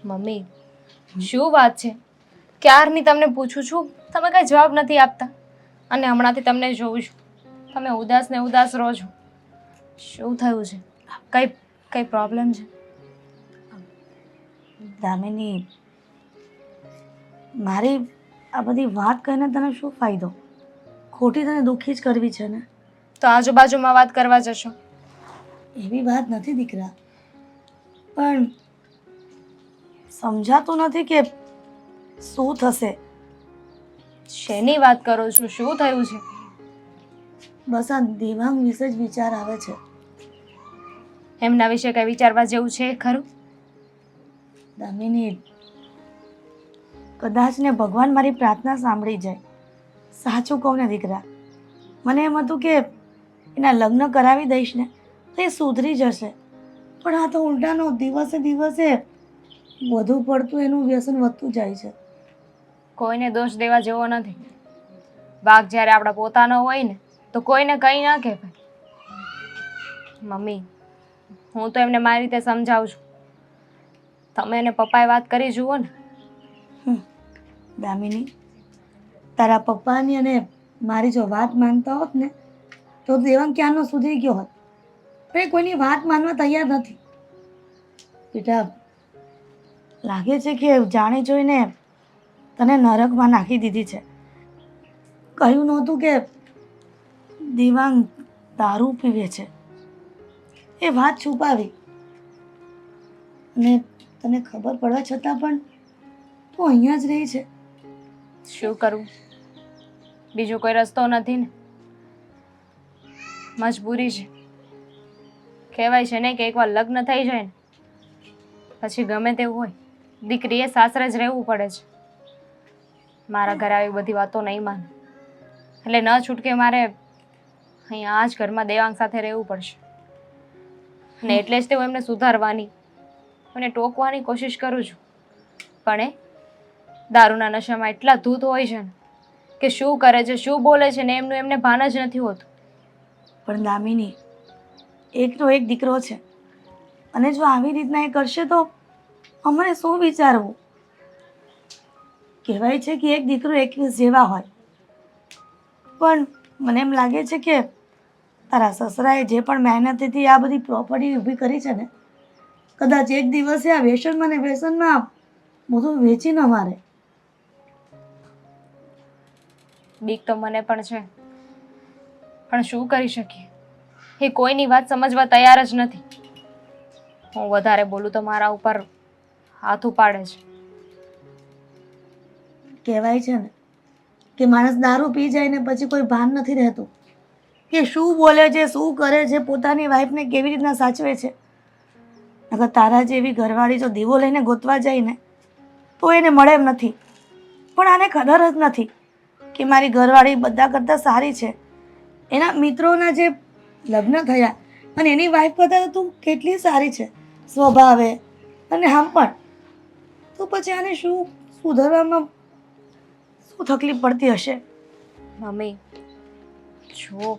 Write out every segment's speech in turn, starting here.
Mummy શું વાત છે? ક્યારની તમને પૂછું છું, તમે કઈ જવાબ નથી આપતા. અને હમણાંથી તમને જોઉં છું, તમે ઉદાસ ને ઉદાસ રહો છો. શું થયું છે? કઈ કઈ પ્રોબ્લેમ છે? દામિની, મારી આ બધી વાત કહીને તને શું ફાયદો? ખોટી તને દુઃખી જ કરવી છે ને? તો આજુબાજુમાં વાત કરવા જશો? એવી વાત નથી દીકરા, પણ સમજાતું નથી કે શું થશે. શેની વાત કરો છો? શું થયું છે? બસ આ દેવાંગ વિશે જ વિચાર આવે છે. એમના વિશે કઈ વિચારવા જેવું છે ખરું? દામિની, કદાચ ને ભગવાન મારી પ્રાર્થના સાંભળી જાય. સાચું કહું ને દીકરા, મને એમ હતું કે એના લગ્ન કરાવી દઈશ ને તો એ સુધરી જશે. પણ આ તો ઉલટાનો દિવસે દિવસે વધુ પડતું એનું વ્યસન વધતું જાય છે. કોઈને દોષ દેવા જેવો નથી. વાઘ જ્યારે આપણા પોતાનો હોય ને તો કોઈને કંઈ ના કહેવાય. મમ્મી, હું તો એમને મારી રીતે સમજાવું છું. તમે એને પપ્પાએ વાત કરી જુઓ ને. દામિની, તારા પપ્પાની અને મારી જો વાત માનતા હોત ને તો દેવાંગ ક્યાંનો સુધરી ગયો હોત. પણ એ કોઈની વાત માનવા તૈયાર નથી. બેટા, લાગે છે કે જાણી જોઈને તને નરકમાં નાખી દીધી છે. કહ્યું નહોતું કે દેવાંગ દારૂ પીવે છે, એ વાત છુપાવી. અને તને ખબર પડવા છતાં પણ તું અહીંયા જ રહી છે. શું કરવું? બીજો કોઈ રસ્તો નથી ને. મજબૂરી છે. કહેવાય છે ને કે એકવાર લગ્ન થઈ જાય ને પછી ગમે તેવું હોય, દીકરીએ સાસરે જ રહેવું પડે છે. મારા ઘરે આવી બધી વાતો નહીં માને, એટલે ન છૂટકે મારે અહીંયા આ જ ઘરમાં દેવાંગ સાથે રહેવું પડશે. અને એટલે જ તે હું એમને સુધારવાની અને ટોકવાની કોશિશ કરું છું. પણ એ દારૂના નશામાં એટલા ધૂત હોય છે ને કે શું કરે છે, શું બોલે છે ને એમનું એમને ભાન જ નથી હોતું. પણ દામિની, એકનો એક દીકરો છે અને જો આવી રીતના એ કરશે તો અમને શું વિચારવું? કહેવાય છે કે એક દીકરો 21 જેવા હોય. પણ મને એમ લાગે છે કે તારા સસરાએ જે પણ મહેનતથી આ બધી પ્રોપર્ટી ઊભી કરી છે ને, કદાચ એક દિવસે આ વ્યસનમાં ને વ્યસનમાં બધું વેચી ન મારે. બીક તો મને પણ છે, પણ શું કરી શકીએ? એ કોઈની વાત સમજવા તૈયાર જ નથી. હું વધારે બોલું તો મારા ઉપર હાથ ઉપાડે છે. કહેવાય છે ને કે માણસ દારૂ પી જાય ને પછી કોઈ ભાન નથી રહેતું કે શું બોલે છે, શું કરે છે, પોતાની વાઈફને કેવી રીતના સાચવે છે. અગર તારા જેવી ઘરવાળી જો દીવો લઈને ગોતવા જાય ને તો એને મળે એમ નથી. પણ આને ખબર જ નથી કે મારી ઘરવાળી બધા કરતાં સારી છે. એના મિત્રોના જે લગ્ન થયા અને એની વાઈફ કરતાં તું કેટલી સારી છે સ્વભાવે અને આમ પણ. તો પછી આને શું સુધારવામાં શું તકલીફ પડતી હશે? મમ્મી જો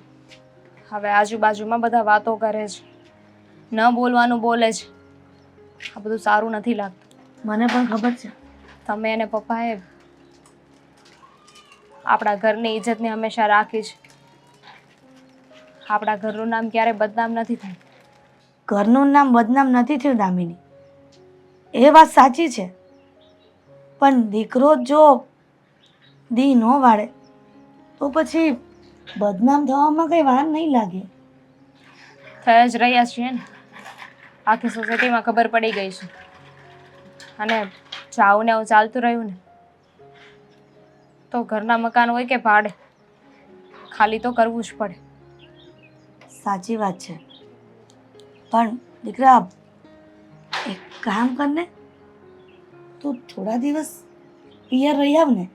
હવે આજુબાજુમાં બધા વાતો કરે છે, ન બોલવાનું બોલે છે. આ બધું સારું નથી લાગતું. મને પણ ખબર છે. તમે અને પપ્પાએ આપણા ઘરની ઇજ્જતને હંમેશા રાખી છે. આપણા ઘરનું નામ ક્યારેય બદનામ નથી થયું. ઘરનું નામ બદનામ નથી થયું દામિની, એ વાત સાચી છે. પણ દીકરો જો દી ન વાળે તો પછી બદનામ થવામાં કઈ વાર નહીં લાગે. થઈ જ રહ્યા છીએ ને. આખી સોસાયટીમાં ખબર પડી ગઈ છે. અને જાવું ને એવું ચાલતું રહ્યું ને તો ઘરના મકાન હોય કે ભાડે, ખાલી તો કરવું જ પડે. સાચી વાત છે. પણ દીકરા, એક કામ કરને, તું થોડા દિવસ પિયર રહી આવ ને.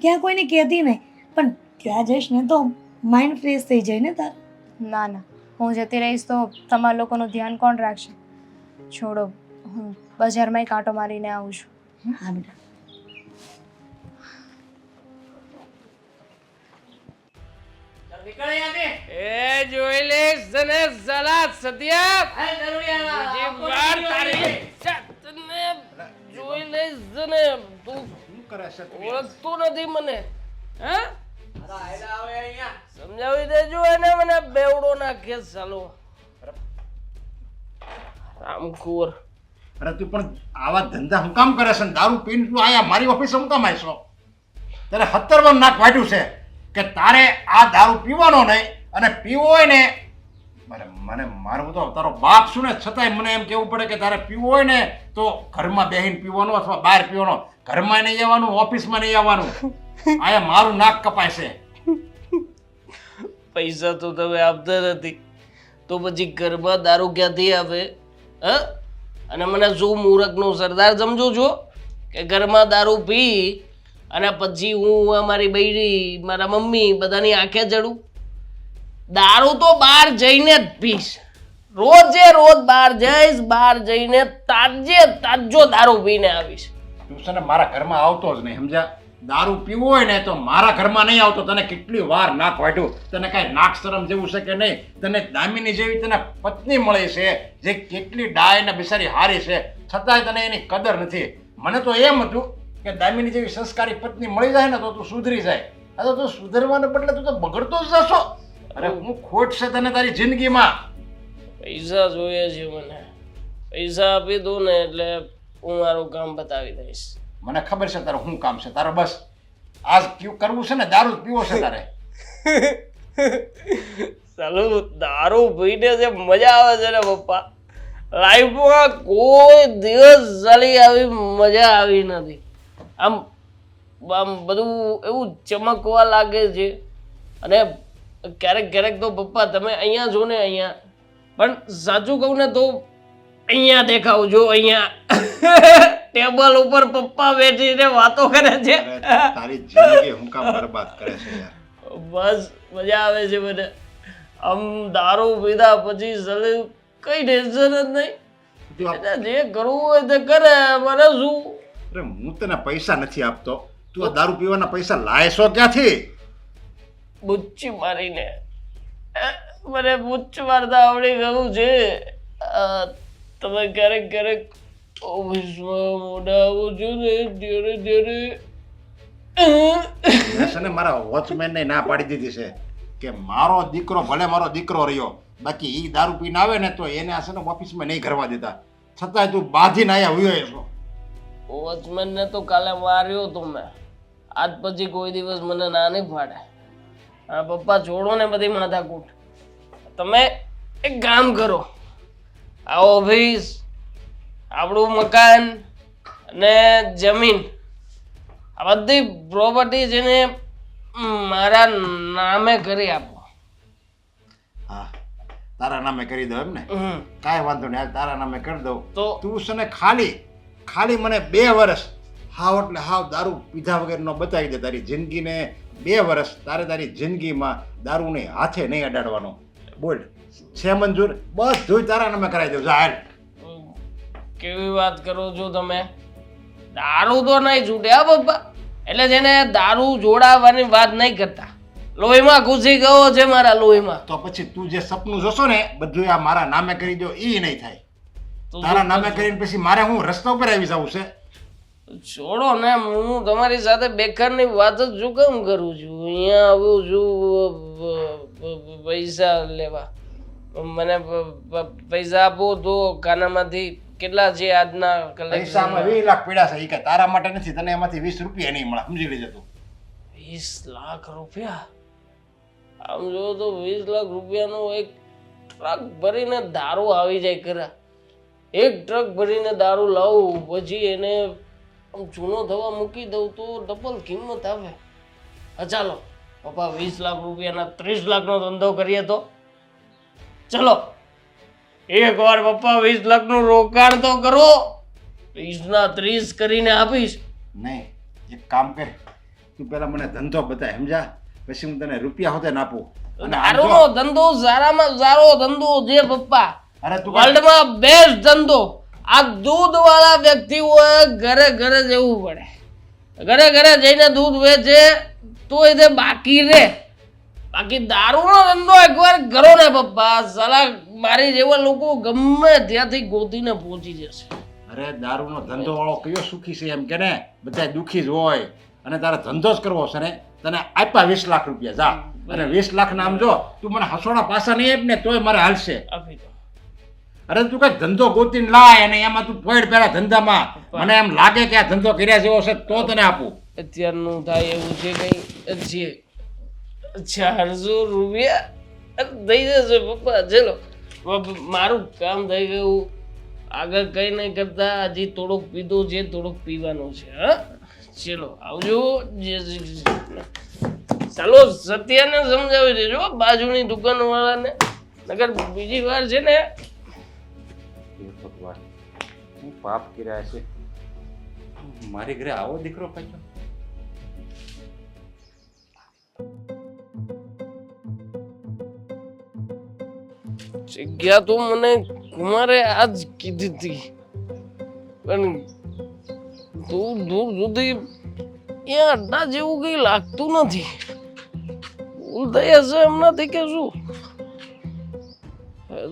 ક્યાં કોઈને કહેતી નહીં, પણ ત્યાં જઈશ ને તો માઇન્ડ ફ્રેશ થઈ જાય ને તાર. ના ના, હું જતી રહીશ તો તમારા લોકોનું ધ્યાન કોણ રાખશે? છોડો, હું બજારમાં કાંટો મારીને આવું છું. હા બેટા. એ જોઈ લે જને જલા સદિયા બીજી વાર તારી જાતને જોઈ કરે છે તું? ઓળખતું નથી મને હે સમજાવી દેજો એને મને બેવડો નાખે ચાલો રામખોર અરે તું પણ આવા ધંધા હું કામ કરે છે ને દારૂ પીને તું આયા મારી ઓફિસ હું કામ આવ્યો તારે 17 વાર નાક વાટ્યું છે કે તારે આ દારૂ પીવાનો નહીં અને પીવો હોય ને મને મારું તો તારો બાપ શું ને છતાંય મને એમ કહેવું પડે કે તારે પીવું હોય ને તો ઘરમાં બેહીને પીવાનું અથવા બહાર પીવાનો ઘરમાં નહીં આવવાનું ઓફિસમાં નહીં આવવાનું આયા મારું નાક કપાય છે પૈસા તો તમે આપતા નથી તો પછી ઘરમાં દારૂ ક્યાંથી આવે હ અને મને શું મૂર્ખનો સરદાર સમજો છો કે ઘરમાં દારૂ પી અને પછી હું અમારી બૈરી મારા મમ્મી બધાની આંખે ચડું દારૂ તો બહાર જઈને જ પીશ રોજે રોજ બહાર જઈશ બહાર જઈને તાજો દારૂ પીને આવીશ તું છે ને મારા ઘરમાં આવતો જ નહીં સમજ્યા દારૂ પીવું હોય ને તો મારા ઘરમાં નહીં આવતો તને કેટલી વાર નાક વાટ્યું તને કાંઈ નાક શરમ જેવું છે કે નહીં તને દામિની જેવી તને પત્ની મળી છે જે કેટલી ડાય ને બિચારી હારી છે છતાંય તને એની કદર નથી મને તો એમ હતું કે દામિની જેવી સંસ્કારી પત્ની મળી જાય ને તો તું સુધરી જાય આ તો તું સુધરવાને બદલે તું તો બગડતો જ જશો અરે હું ખોટ છે તને તારી જિંદગીમાં પૈસા જોઈએ છે મને પૈસા આપી દઉં ને એટલે હું મારું કામ બતાવી દઈશ મને ખબર છે તારું શું કામ છે તારે બસ આજ કરવું છે ને દારૂ જ પીવો છે તારે ચાલો દારૂ પીને જે મજા આવે છે ને પપ્પા લાઈફમાં કોઈ દિવસ ચાલી આવી મજા આવી નથી આમ આમ બધું એવું ચમકવા લાગે છે અને ક્યારેક તો પપ્પા તમે અહીંયા જો ને અહીંયા પણ સાચું કહું ને તો અહીંયા દેખાવજો અહીંયા ટેબલ ઉપર પપ્પા બેઠીને વાતો કરે છે તારી જિંદગી હું કામ બરબાદ કરે છે યાર બસ મજા આવે છે મને આમ દારૂ પીધા પછી સલે કઈ ટેન્શન જ નહીં જે કરવું હોય તે કરે મને શું અરે હું તને પૈસા નથી આપતો તું આ દારૂ પીવાના પૈસા લાય છો ક્યાંથી બુચ્ચી મારીને મને બુચ્ચ મારતા આવડી ગયું છે તમે ક્યારેક ઓફિસમાં મોઢા આવો છો ને ધીરે છે ને મારા વોચમેનને ના પાડી દીધી છે કે મારો દીકરો ભલે મારો દીકરો રહ્યો બાકી એ દારૂ પીને આવે ને તો એને આ છે ને ઓફિસમાં નહીં કરવા દેતા છતાંય તું બાંધીને આયા હોય છો વોચમેનને તો કાલે માર્યો તો મેં આજ પછી કોઈ દિવસ મને ના નહીં પાડે હા પપ્પા છોડો ને બધી માથાકૂટ તમે એક કામ કરો આ ઓફિસ આપણું મકાન અને જમીન આ બધી પ્રોપર્ટી છે ને મારા નામે કરી આપો હા તારા નામે કરી દો એમ ને કાંઈ વાંધો નહીં હાલ તારા નામે કરી દઉં તો તું છે ને ખાલી મને 2 વર્ષ હાવ એટલે હાવ દારૂ પીધા વગરનો બતાવી દે તારી જિંદગીને 2 વર્ષ તારી જિંદગીમાં દારૂને હાથે નહીં અડાડવાનો બોલ છે મંજૂર બધું તારા નામે કરાવી દઉં હાલ કેવી વાત કરો છો તમે દારૂ તો નહીં છૂટે હા પપ્પા એટલે જેને દારૂ જોડાવાની વાત નહીં કરતા લોહીમાં ઘૂસી ગયો છે મારા લોહીમાં તો પછી તું જે સપનું જોશો ને બધું આ મારા નામે કરી દો એ નહીં થાય તારા નામે કરીને પછી મારે હું રસ્તા ઉપર આવી જવું છે છોડો ને હું તમારી સાથે બેકારની વાત જ શું કામ કરું છું અહીંયા આવું છું પૈસા લેવા મને પૈસા આપો તો ખાનામાંથી કેટલા છે આજના પૈસામાં 20 લાખ પીડા છે એ કે તારા માટે નથી તને એમાંથી 20 રૂપિયા નહીં મળે સમજી લેજે તું 20 લાખ રૂપિયા આમ જો તો 20 લાખ રૂપિયાનો એક ટ્રક ભરીને દારૂ આવી જાય ખરા એક ટ્રક ભરીને દારૂ લાવું પછી એને આમ જૂનો થવા મૂકી દઉં તો ડબલ કિંમત આવે ચાલો પપ્પા 20 લાખ રૂપિયાના 30 લાખનો ધંધો કરીએ તો ચલો એક વાર પપ્પા 20 લાખનું રોકાણ તો કરો 20 ના 30 કરીને આપીશ નહીં એક કામ કર તું પેલા મને ધંધો બતાય સમજા પછી હું તને રૂપિયા હોતે નાપું દારૂનો ધંધો સારામાં સારો ધંધો છે પપ્પા અરે તું વર્લ્ડમાં બેસ્ટ ધંધો આ દૂધ વાળા વ્યક્તિઓએ ઘરે ઘરે જવું પડે ઘરે જઈને દૂધ વેચે તો એ બાકી રહે બાકી દારૂનો ધંધો એકવાર કરો ને પપ્પા સાલા મારી જેવા લોકો ગમે ત્યાંથી ગોતીને પહોંચી જશે અરે દારૂનો ધંધો વાળો કયો સુખી છે એમ કે ને, બધા દુખી જ હોય. અને તારે ધંધો જ કરવો છે ને, તને આપ્યા 20 લાખ રૂપિયા, જા. અને 20 લાખ ના આમ જો તું મને હસોડા પાસા નહીં આપ ને તોય મારે હાલશે. આપી દો. અરે તું કઈ ધંધો ગોતીને લાય અને એમાં તું પોઈડ પેલા ધંધામાં મને એમ લાગે કે આ ધંધો કર્યા જેવો છે તો તને આપું. અત્યારનું થાય એવું છે કઈ છે 400 રૂપિયા દઈ દેશે પપ્પા. ચલો મારું કામ થઈ ગયું. આગળ કઈ નહીં કરતા, હજી થોડુંક પીધું છે, થોડુંક પીવાનું છે. હા ચલો આવજો. જય શ્રી કૃષ્ણ. ચાલો સત્યાને સમજાવી દેજો બાજુની દુકાન વાળાને, નકર બીજી વાર છે ને. ભગવાન, હું પાપ કર્યા છે. મારી ઘરે આવો દીકરો પાછો. જગ્યા તો મને કુમારે આજ કીધી હતી, પણ દૂર દૂર સુધી અહીંયા અડ્ડા જેવું કઈ લાગતું નથી. ભૂલ થઈ હશે એમનાથી કે શું?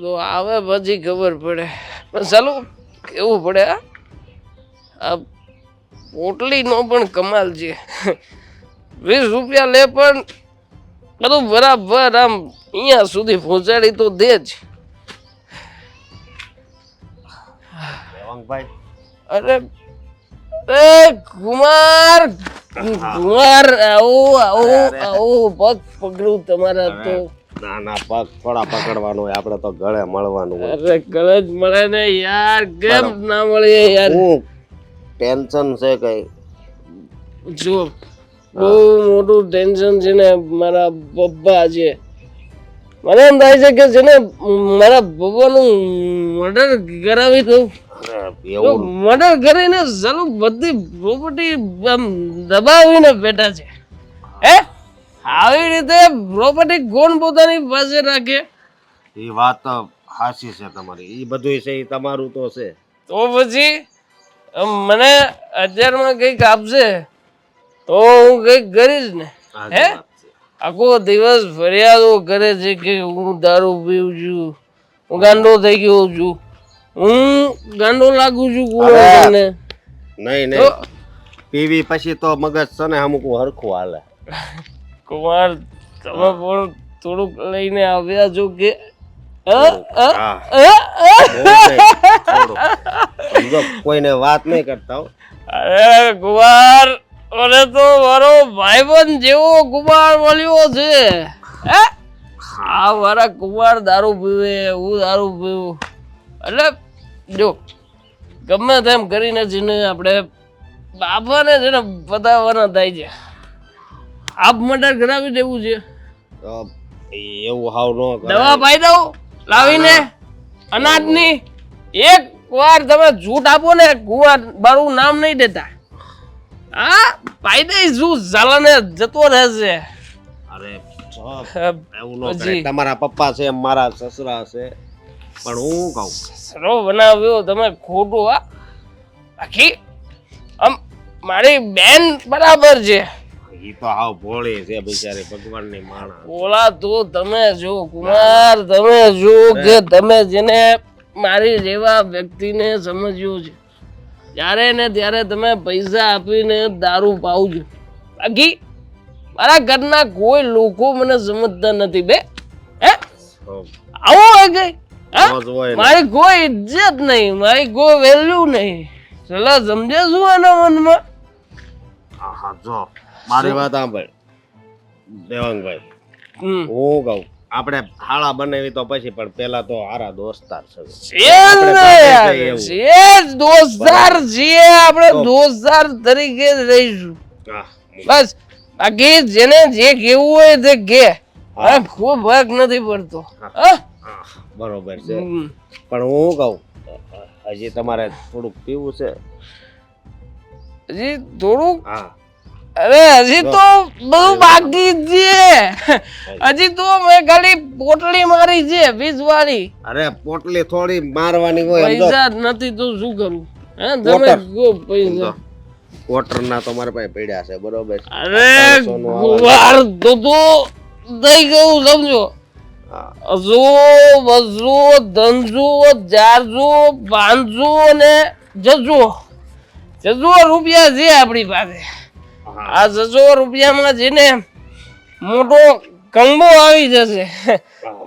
તો આવે પછી ખબર પડે. પણ ચાલો કેવું પડે. આ પોટલીનો પણ કમાલ છે. 20 રૂપિયા લે પણ બધું બરાબર આમ અહીંયા સુધી પહોંચાડી તો દે જ. ભાઈ અરે અરે કુમાર, કુમાર આવો આવો આવો. પગ પકડું તમારા તો. ના ના, પગ થોડા પકડવાનું હોય, આપણે તો ગળે મળવાનું હોય. અરે ગળે જ મળે ને યાર, કેમ ના મળે યાર? હું ટેન્શન છે કઈ? જો બહુ મોટું ટેન્શન છે ને મારા પપ્પા છે. મને એમ થાય છે કે છે ને મારા પપ્પાનું મર્ડર કરાવી દઉં. એવું મર્ડર કરીને ચાલુ બધી પ્રોપર્ટી દબાવીને બેઠા છે. હે આવી રીતે પ્રોપર્ટી કોણ પોતાની પાસે રાખે? એ વાત તો સાચી છે તમારી. એ બધું છે એ તમારું તો છે. તો પછી મને અત્યારમાં કંઈક આપશે તો હું કંઈક કરીશ ને. હે આખો દિવસ ફરિયાદો કરે છે કે હું દારૂ પીઉં છું, હું ગાંડો થઈ ગયો છું, હું ગાંડો લાગુ છું. કુમારને નહીં નહીં, પીવી પછી તો મગજ છે ને અમુક હરખું હાલે. કુમાર તમે પણ થોડુંક લઈને આવ્યા છો કે? કોઈને વાત નહીં કરતા હો. અરે કુમાર, મને તો મારો ભાઈબંધ જેવો કુમાર મળ્યો છે. આ મારા કુમાર દારૂ પીવે, હું દારૂ પીવું. એટલે જો ગમે તેમ કરીને છે ને આપણે બાપાને છે ને બતાવવાના થાય છે. આપ મર્ડર કરાવી દેવું છે. એવું હાવ ન દવા પાઈ દઉં લાવીને અનાજની. એક વાર તમે જૂઠ આપો ને કુમાર, મારું નામ નહીં દેતા. હા પાઈ દઈશું, ઝાલાને જતો રહેશે. અરે એવું ન કરે. તમારા પપ્પા છે, મારા સસરા છે, પણ હું કહું સરો બનાવ્યો તમે ખોટું. હા બાકી આમ મારી બેન બરાબર છે. એ તો હાવ ભોળી છે બિચારી, ભગવાનની માણસ. ઓલા તો તમે જો કુમાર, તમે જો કે તમે જેને મારી જેવા વ્યક્તિને સમજ્યો છે, ત્યારે ને ત્યારે તમે પૈસા આપીને દારૂ પાવ છો. બાકી મારા ઘરના કોઈ લોકો મને સમજતા નથી બે. હે આવો હોય કઈ? મારી કોઈ ઇજ્જત નહીં, મારી કોઈ વેલ્યુ નહીં. ચલા સમજે શું એના મનમાં? હા જો મારી વાત સાંભળ દેવાંગભાઈ, હું કહું આપણે હાળા બનાવી તો પછી, પણ પેલા તો હારા દોસ્તાર છે. દોસ્તાર છીએ આપણે, દોસ્તાર તરીકે જ રહીશું બસ. બાકી જેને જે કેવું હોય તે કે, ખૂબ ભાગ નથી પડતો. બરોબર છે, પણ હું કહું હજી તમારે થોડુંક પીવું છે? હજી થોડુંક? હા. અરે હજી તો બધું બાકી છે. હજી તો મેં ખાલી પોટલી મારી છે 20 વાળી. અરે પોટલી થોડી મારવાની હોય. પૈસા નથી તો શું કરું? હે તમે ગો પૈસા ક્વાર્ટર ના તો મારા પાસે પડ્યા છે. બરોબર. અરે ગુવાર તો દઈ ગયું સમજો. અઝો બઝો ધનજો જારજો પાંચજો ને જજો રૂપિયા છે આપણી પાસે. આ 600 રૂપિયામાં જેને મોટો કંબો આવી જશે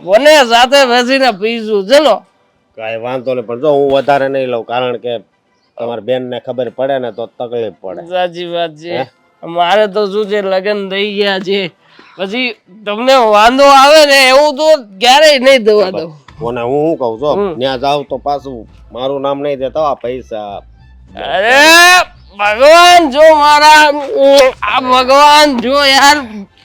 બને સાથે બેસીને પીશું. ચલો કાંઈ વાંધો નહીં, પણ જો હું વધારે નહીં લઉં, કારણ કે તમારી બેનને ખબર પડે ને તો તકલીફ પડે. સાચી વાત છે. મારે તો શું છે, લગ્ન થઈ ગયા છે, પછી તમને વાંધો આવે ને એવું તો ક્યારેય નહીં થવા દઉં. કોને હું શું કહું છું, ત્યાં જાવ તો પાછું મારું નામ નહીં દેતા આ પૈસા. અરે ભગવાન જો મારા, આ ભગવાન જો યાર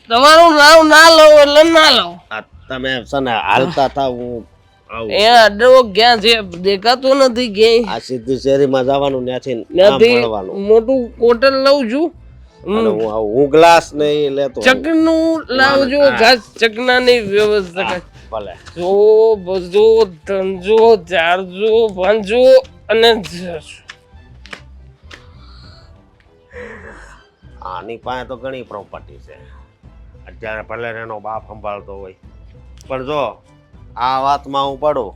તમારું નામ ના લઉં એટલે ના લઉં. આ તમે છે ને હાલતા થાવ, હું આવું. એ અડ્ડો ક્યાં છે દેખાતો નથી ક્યાંય. આ સીધી શેરીમાં જવાનું, ત્યાંથી આમ નથી મળવાનું. મોટું કોટલ લઉં છું. અને હું આવું, હું ગ્લાસ નહીં લેતો. ચકનું લાવજો, ઘાસ ચકનાની વ્યવસ્થા કર. ભલે. જો બધો ધંધો 400 500 અને 600. આની પાસે તો ઘણી પ્રોપર્ટી છે, અત્યારે ભલે એનો બાપ સંભાળતો હોય, પણ જો આ વાતમાં હું પડું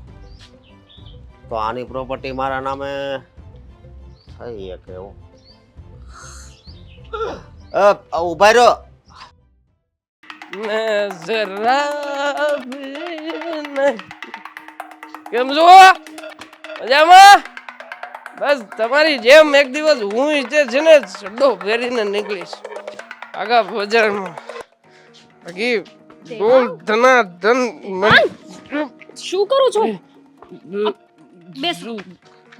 તો આની પ્રોપર્ટી મારા નામે થઈ શકે એવું. ઉભા રહ્યો. કેમ છો? મજામાં? બસ તમારી જેમ એક દિવસ હું ઈચ્છે છે ને ચડ્ડો પહેરીને નીકળીશ આગા બજારમાં. બાકી બોલ ધના ધન શું કરું છું? બેસો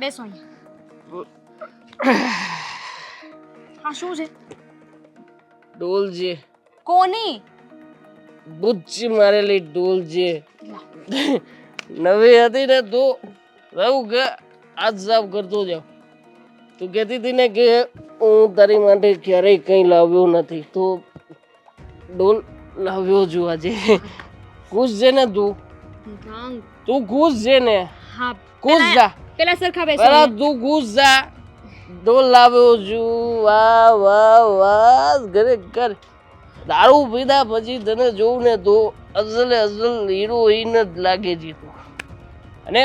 બેસો અહીંયા. હા શું છે? ડોલ છે, કોની? બુચ્ચી મારેલી ડોલ છે. નવી હતી ને તો રહું કે આજ સાફ કરતો જાવ. તું કહેતી હતી ને કે હું તારી માટે ક્યારેય કંઈ લાવ્યો નથી, તો ડોલ લાવ્યો છું આજે. ખુશ છે ને તું? તું ખુશ છે ને? હા ખુશ જા પેલા સરખા બેસો. પેલા તું ખુશ જા. ડોલ લાવ્યો છું. વાહ વાહ વાહ, ઘરે ઘર. દારૂ પીધા પછી તને જોઉં ને તો અસલ હીરોઈન જ લાગે છે તું. અને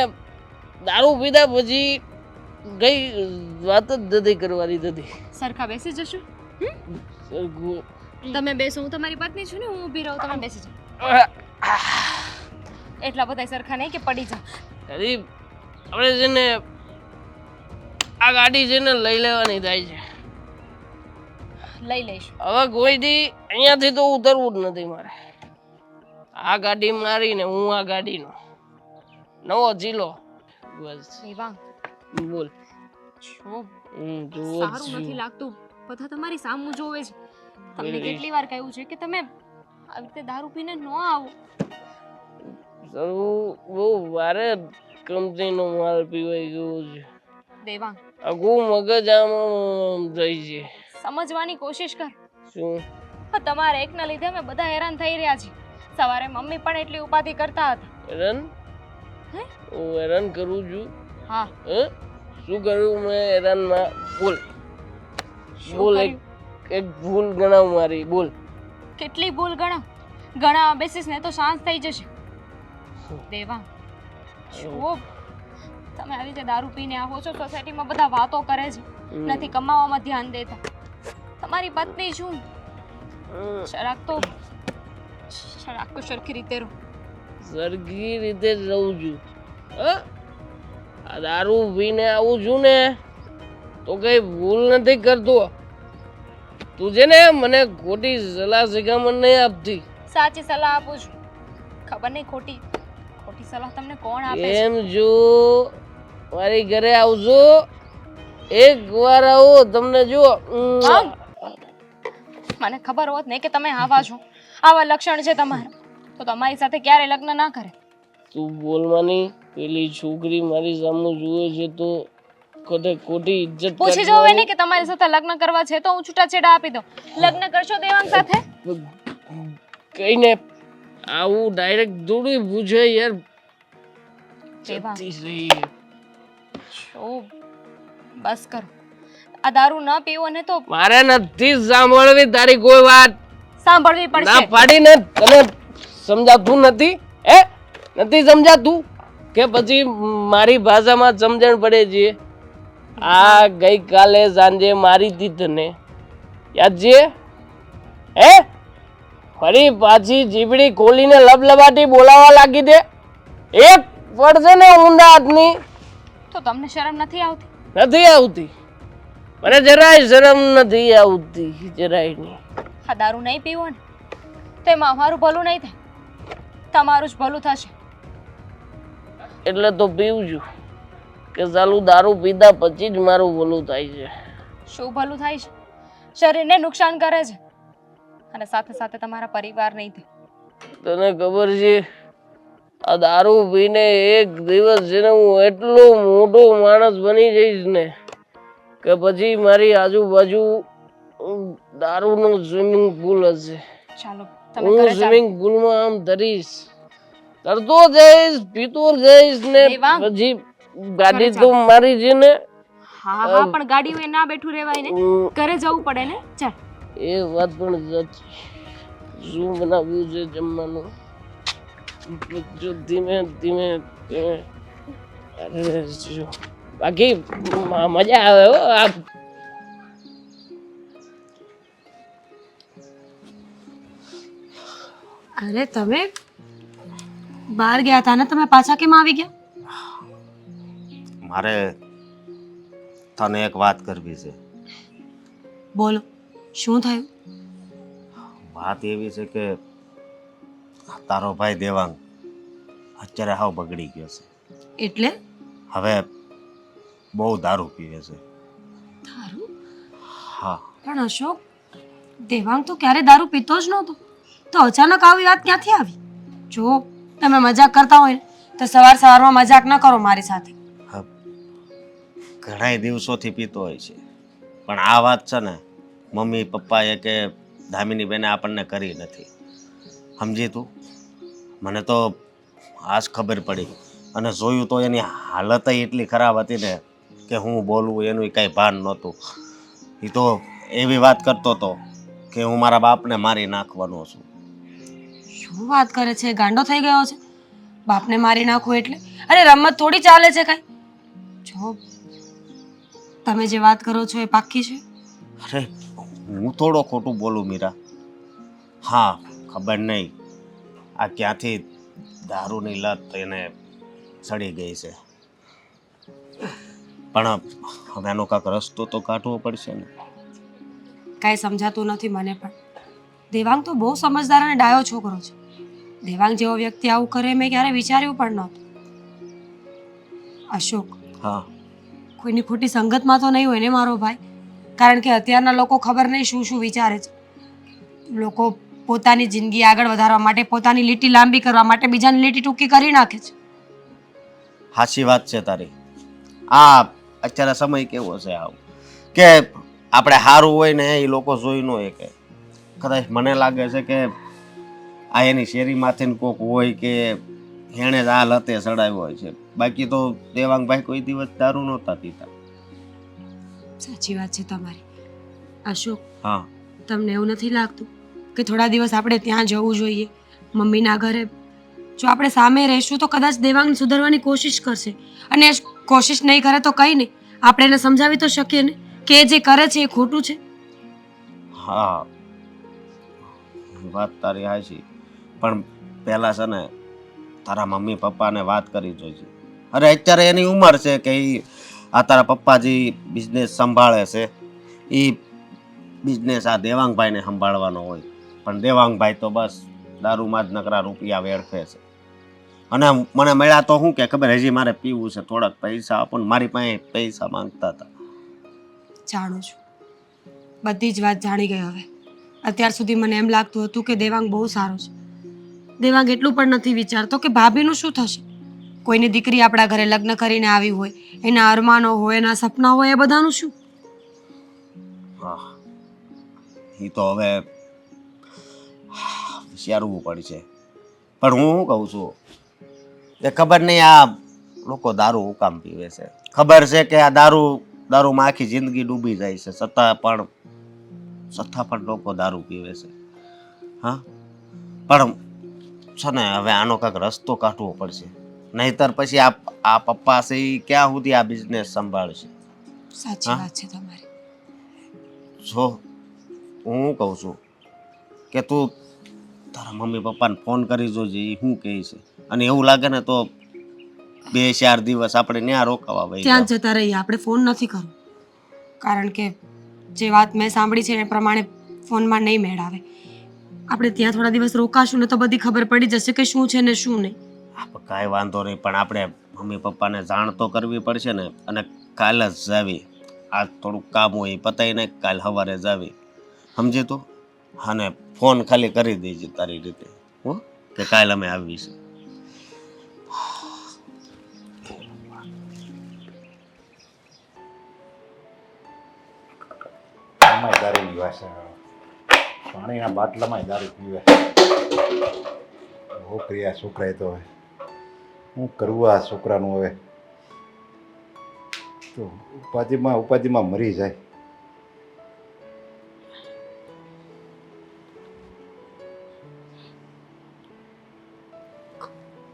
દારૂ પીધા પછી કઈ વાત જ નથી કરવાની નથી. સરખા બેસી જશો? સરખું. તમે બેસો, હું તમારી પત્ની છું ને, હું ઊભી રહું, તમે બેસી જાઓ. એટલા બધા સરખા નહીં કે પડી જાઓ. હજી આપણે છે ને આ ગાડી છે ને લઈ લેવાની થાય છે. લઈ લઈશું. હવે કોઈથી અહીંયાથી તો ઉતરવું જ નથી મારે. આ ગાડી મારી ને હું આ ગાડીનો નવો ચીલો. બસ દેવાંગ બોલ. છો જુઓ સારું નથી લાગતું. બધા તમારી સામું જોવે છે. તમને કેટલી વાર કહ્યું છે કે તમે આવી રીતે દારૂ પીને ન આવો. બહુ વારે કંપનીનો માલ પીવાઈ ગયો છે. દેવાંગ આખું મગજ આમ થઈ છે. સમજવાની કોશિશ કર. શું? તમારે એકના લીધે અમે બધા હેરાન થઈ રહ્યા છીએ. સવારે મમ્મી પણ એટલી ઉપાધિ કરતા હતા. હેરાન? હે? હું હેરાન કરું છું? હા. શું કરું મેં હેરાનમાં? બોલ શું બોલ. કર્યું? એક ભૂલ ગણાવ મારી. બોલ. કેટલી ભૂલ ગણાવવા બેસીસ ને તો શાંત થઈ જશે. દેવાંગ શું તમે આવી રીતે દારૂ પીને આવો છો? સોસાયટીમાં બધા વાતો કરે છે, નથી કમાવામાં ધ્યાન દેતા. તમારી પત્ની શું જરાક તો સરખી રીતે રહો. સરખી રીતે જ રહું છું. આ દારૂ પીને આવું છું ને તો કઈ ભૂલ નથી કરતો. તું છે ને મને ખોટી સલાહ શિખામણ નહીં આપતી. સાચી સલાહ આપું છું. ખબર નહીં ખોટી સલાહ તમને કોણ આપે છે? એમ જો મારી ઘરે આવજો, એક વાર આવો તમને જો. મને ખબર હોત ને કે તમે આવા છો, આવા લક્ષણ છે તમારા, તો તમારી સાથે ક્યારે લગ્ન ના કરે. તું બોલવાની. પેલી છોકરી મારી સામે જુએ છે તો ખોટી ઇજ્જત પૂછી જોવે ને કે તમારી સાથે લગ્ન કરવા છે તો હું છૂટાછેડા આપી દઉં. લગ્ન કરશો દેવાંગ સાથે? કઈને આવું ડાયરેક્ટ થોડું પૂછે યાર. દેવાંગ જતી રહી. શું બસ કરો. આ દારૂ ન પીવો ને તો મારે નથી સાંભળવી તારી કોઈ વાત. સાંભળવી ના પડશે. પાડીને તને સમજાતું નથી? નથી સમજાતું કે પછી મારી ભાષામાં સમજણ પડે છે? આ ગઈકાલે સાંજે મારી હતી તને, યાદ છે? હે ફરી પાછી જીબડી ખોલીને લબલબાટી બોલાવા લાગી દે. એક પડશે ને ઊંડા હાથની. તો તમને શરમ નથી આવતી? નથી આવતી, મને જરાય શરમ નથી આવતી, જરાય નહીં. આ દારૂ નહીં પીવો ને તો એમાં અમારું ભલું નહીં થાય, તમારું જ ભલું થશે. એટલે તો પીવું છું કે ચાલુ દારૂ પીધા પછી જ મારું ભલું થાય છે. શું ભલું થાય છે? શરીરને નુકસાન કરે છે અને સાથે સાથે તમારા પરિવાર નહીં થાય. તને ખબર છે આ દારૂ પીને એક દિવસ છે ને હું એટલો મોટો માણસ બની જઈશ ને કે પછી મારી આજુબાજુ દારૂનું સ્વિમિંગ પુલ હશે. ચાલો તમે હું ઘરે ચાલો. સ્વિમિંગ પુલમાં આમ તરીશ, તરતો જઈશ, પીતો જઈશ ને દેવાંગ, પછી ગાડી ઘરે તો ચાલો. મારી છે ને. હા હા, પણ ગાડી હોય ના બેઠું રહેવાય ને, ઘરે જવું પડે ને. ચાલ. એ વાત પણ સાચી. શું બનાવ્યું છે જમવાનું? જો ધીમે ધીમે ધીમે. અરે જો બાકી મજા આવે હો. આ અરે તમે બહાર ગયા હતા ને, તમે પાછા કેમ આવી ગયા? મારે તને એક વાત કરવી છે. બોલો, શું થયું? વાત એવી છે કે તારો ભાઈ દેવાંગ અત્યારે હાવ બગડી ગયો છે. એટલે હવે બહુ દારૂ પીવે છે. દારૂ? હા, પણ અશોક, દેવાંગ તો ક્યારે દારૂ પીતો જ નહોતો, તો અચાનક આવી વાત ક્યાંથી આવી? જો તમે મજાક કરતા હોય ને તો સવાર સવારમાં મજાક ન કરો મારી સાથે. ઘણા દિવસોથી પીતો હોય છે, પણ આ વાત છે ને મમ્મી પપ્પાએ કે દામિની બેને આપણને કરી નથી. સમજી તું? મને તો આજ ખબર પડી અને જોયું તો એની હાલત એટલી ખરાબ હતી ને કે હું બોલવું એનું કાંઈ ભાન નહોતું. એ તો એવી વાત કરતો હતો કે હું મારા બાપને મારી નાખવાનો છું. શું વાત કરે છે? ગાંડો થઈ ગયો છે? બાપને મારી નાખો એટલે? અરે રમત થોડી ચાલે છે કાંઈ. જો તમે જે વાત કરો છો એ પાક્કી છે? અરે હું થોડો ખોટું બોલું મીરા. હા, ખબર નહીં આ ક્યાંથી દારૂની લત એને ચડી ગઈ છે, પણ હવે એનો કાંઈક રસ્તો તો કાઢવો પડશે ને. કાંઈ સમજાતું નથી મને પણ. દેવાંગ તો બહુ સમજદાર અને ડાયો છોકરો છે. દેવાંગ જેવો વ્યક્તિ આવું કરે મેં ક્યારે વિચાર્યું પણ નહોતું. અશોક, હા, કોઈની ખોટી સંગતમાં તો નહીં હોય ને મારો ભાઈ? કારણ કે અત્યારના લોકો ખબર નહીં શું શું વિચારે છે. લોકો પોતાની જિંદગી આગળ વધારવા માટે, પોતાની લીટી લાંબી કરવા માટે બીજાની લીટી ટૂંકી કરી નાખે છે. સાચી વાત છે તારી. આ અત્યારે સમય કેવો છે આવું કે આપણે સારું હોય ને એ લોકો જોઈ ન હોય કે કદાચ મને લાગે છે કે આ એની શેરીમાંથી કોક હોય કે એણે જ આ લતે ચડાવ્યો હોય છે. બાકી તો દેવાંગભાઈ કોઈ દિવસ દારૂ નહોતા પીતા. સાચી વાત છે તમારી. અશોક, હા, તમને એવું નથી લાગતું કે થોડા દિવસ આપણે ત્યાં જવું જોઈએ મમ્મીના ઘરે? જો આપણે સામે રહીશું તો કદાચ દેવાંગ સુધારવાની કોશિશ કરશે, અને કોશિશ નહીં કરે તો કંઈ નહીં, આપણે એને સમજાવી તો શકીએ ને કે એ જે કરે છે એ ખોટું છે. હા, વાત તારી હાચી, પણ પહેલાં છે ને તારા મમ્મી પપ્પાને વાત કરી જોઈએ. અરે અત્યારે એની ઉંમર છે કે આ તારા પપ્પા જે બિઝનેસ સંભાળે છે એ બિઝનેસ આ દેવાંગભાઈને સંભાળવાનો હોય, પણ દેવાંગભાઈ તો બસ દારૂમાં જ નકરા રૂપિયા વેડફે છે. અને મને મળ્યા તો શું કે ખબર, હજી મારે પીવું છે, થોડાક પૈસા આપો ને. મારી પાસે પૈસા માંગતા હતા. જાણું છું, બધી જ વાત જાણી ગઈ હવે. અત્યાર સુધી મને એમ લાગતું હતું કે દેવાંગ બહુ સારો છે. દેવાંગ એટલું પણ નથી વિચારતો કે ભાભીનું શું થશે. કોઈની દીકરી આપણા ઘરે લગ્ન કરીને આવી હોય, એના અરમાનો હોય, એના સપના હોય, એ બધાનું શું? હા, એ તો હવે વિચારવું પડશે. પણ હું શું કહું છું કે ખબર નહીં આ લોકો દારૂ હું કામ પીવે છે. ખબર છે કે આ દારૂમાં આખી જિંદગી ડૂબી જાય છે, છતાં પણ લોકો દારૂ પીવે છે. હા, પણ છે ને હવે આનો કાંઈક રસ્તો કાઢવો પડશે, નહીંતર પછી આ પપ્પા છે એ ક્યાં સુધી આ બિઝનેસ સંભાળશે? સાચી હા? વાત છે તમારી. જો હું કહું છું કે તું તારા મમ્મી પપ્પાને ફોન કરી જોજે એ શું કહે છે, અને એવું લાગે ને તો 2-4 દિવસ આપણે ત્યાં રોકાવા વહી ત્યાં જાવ. જ જતા રહીએ. આપણે ફોન નથી કરવો, કારણ કે જે વાત મેં સાંભળી છે એ પ્રમાણે ફોનમાં નહીં મેળ આવે. આપણે ત્યાં થોડા દિવસ રોકાશું ને તો બધી ખબર પડી જશે કે શું છે ને શું નહીં. કાંઈ વાંધો નહીં, પણ આપણે મમ્મી પપ્પાને જાણ તો કરવી પડશે ને. અને કાલે જ જાવી, આજ થોડુંક કામ હોય એ પતાવીને કાલ સવારે જાવી, સમજે તું? અને ફોન ખાલી કરી દેજે તારી રીતે, હો, કે કાલ અમે આવીશું. આમાંય દારૂની વાસા, પાણીના બાટલામાંય દારૂ પીવે. છોકરી આ છોકરાએ તો હવે શું કરવું આ છોકરાનું હવે? તો ઉપાધિમાં મરી જાય.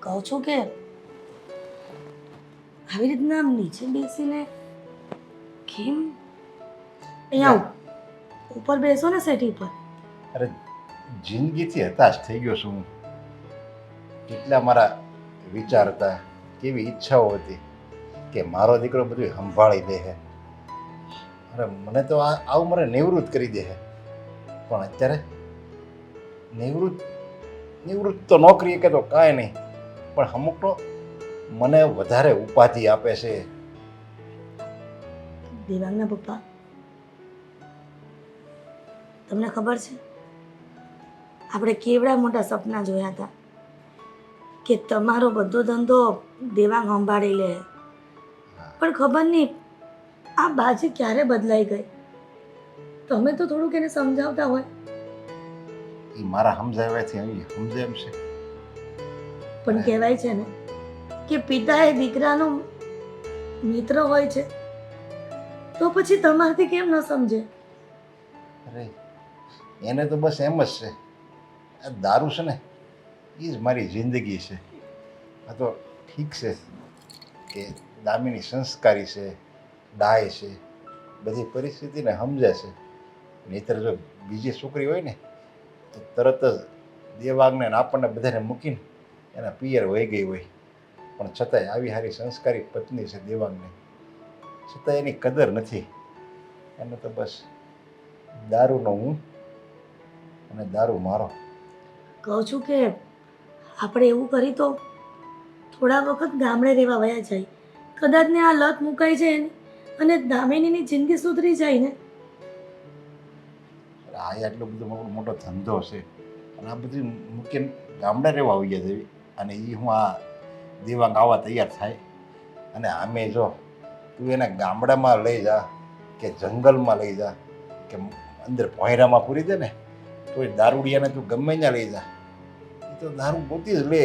કહું છું કે આવી રીતના આમ નીચે બેસીને કેમ અહીંયા ઉપર બેસો ને સેટી પર. અરે જિંદગીથી હતાશ થઈ ગયો છું હું. કેટલા મારા વિચાર હતા, કેવી ઈચ્છાઓ હતી કે મારો દીકરો બધું સંભાળી દે છે. અરે મને તો આવું મને નિવૃત્ત કરી દે છે. પણ અત્યારે નિવૃત્ત તો નોકરી કે તો કાંઈ નહીં, પણ અમુક તો મને વધારે ઉપાધિ આપે છે. દેવાંગના પપ્પા, તમને ખબર છે આપણે કેવડા મોટા સપના જોયા હતા કે તમારો બધો ધંધો દેવાંગ સંભાળી લે, પણ ખબર નહીં આ બાજી ક્યારે બદલાઈ ગઈ. તમે તો થોડુંક એને સમજાવતા હોય. એ મારા સમજાવ્યાથી અહીં સમજે એમ છે. પણ કહેવાય છે ને કે પિતા એ દીકરાનો મિત્ર હોય છે, તો પછી તમારાથી કેમ ન સમજે? અરે એને તો બસ એમ જ છે, આ દારૂ છે ને એ જ મારી જિંદગી છે. આ તો ઠીક છે કે દામિની સંસ્કારી છે, ડાય છે, બધી પરિસ્થિતિને સમજે છે. નહીંતર જો બીજી છોકરી હોય ને તો તરત જ દેવાંગને ને આપણને બધાને મૂકીને એના પિયર વહી ગઈ હોય. પણ છતાંય આવી સારી સંસ્કારી પત્ની છે દેવાંગને, છતાં એની કદર નથી. એને તો બસ દારૂનો હું અને દારૂ મારો. કહું છું કે આપણે એવું કરી તો થોડા વખત ગામડે રહેવા વયા જાય, કદાચ ને આ લત મુકાઈ જાય એની અને દામિનીની જિંદગી સુધરી જાય ને. આ આટલો બધો મોટો ધંધો છે અને આ બધું મૂકીને ગામડા રહેવા આવી ગયા જેવી. અને એ હું આ દેવાંગ આવવા તૈયાર થાય. અને આમે જો તું એને ગામડામાં લઈ જા કે જંગલમાં લઈ જા કે અંદર ભોંયરામાં પૂરી દે ને, તો એ દારૂડિયાને તું ગમે ત્યાં લઈ જા, એ તો દારૂ ગોતી જ લે.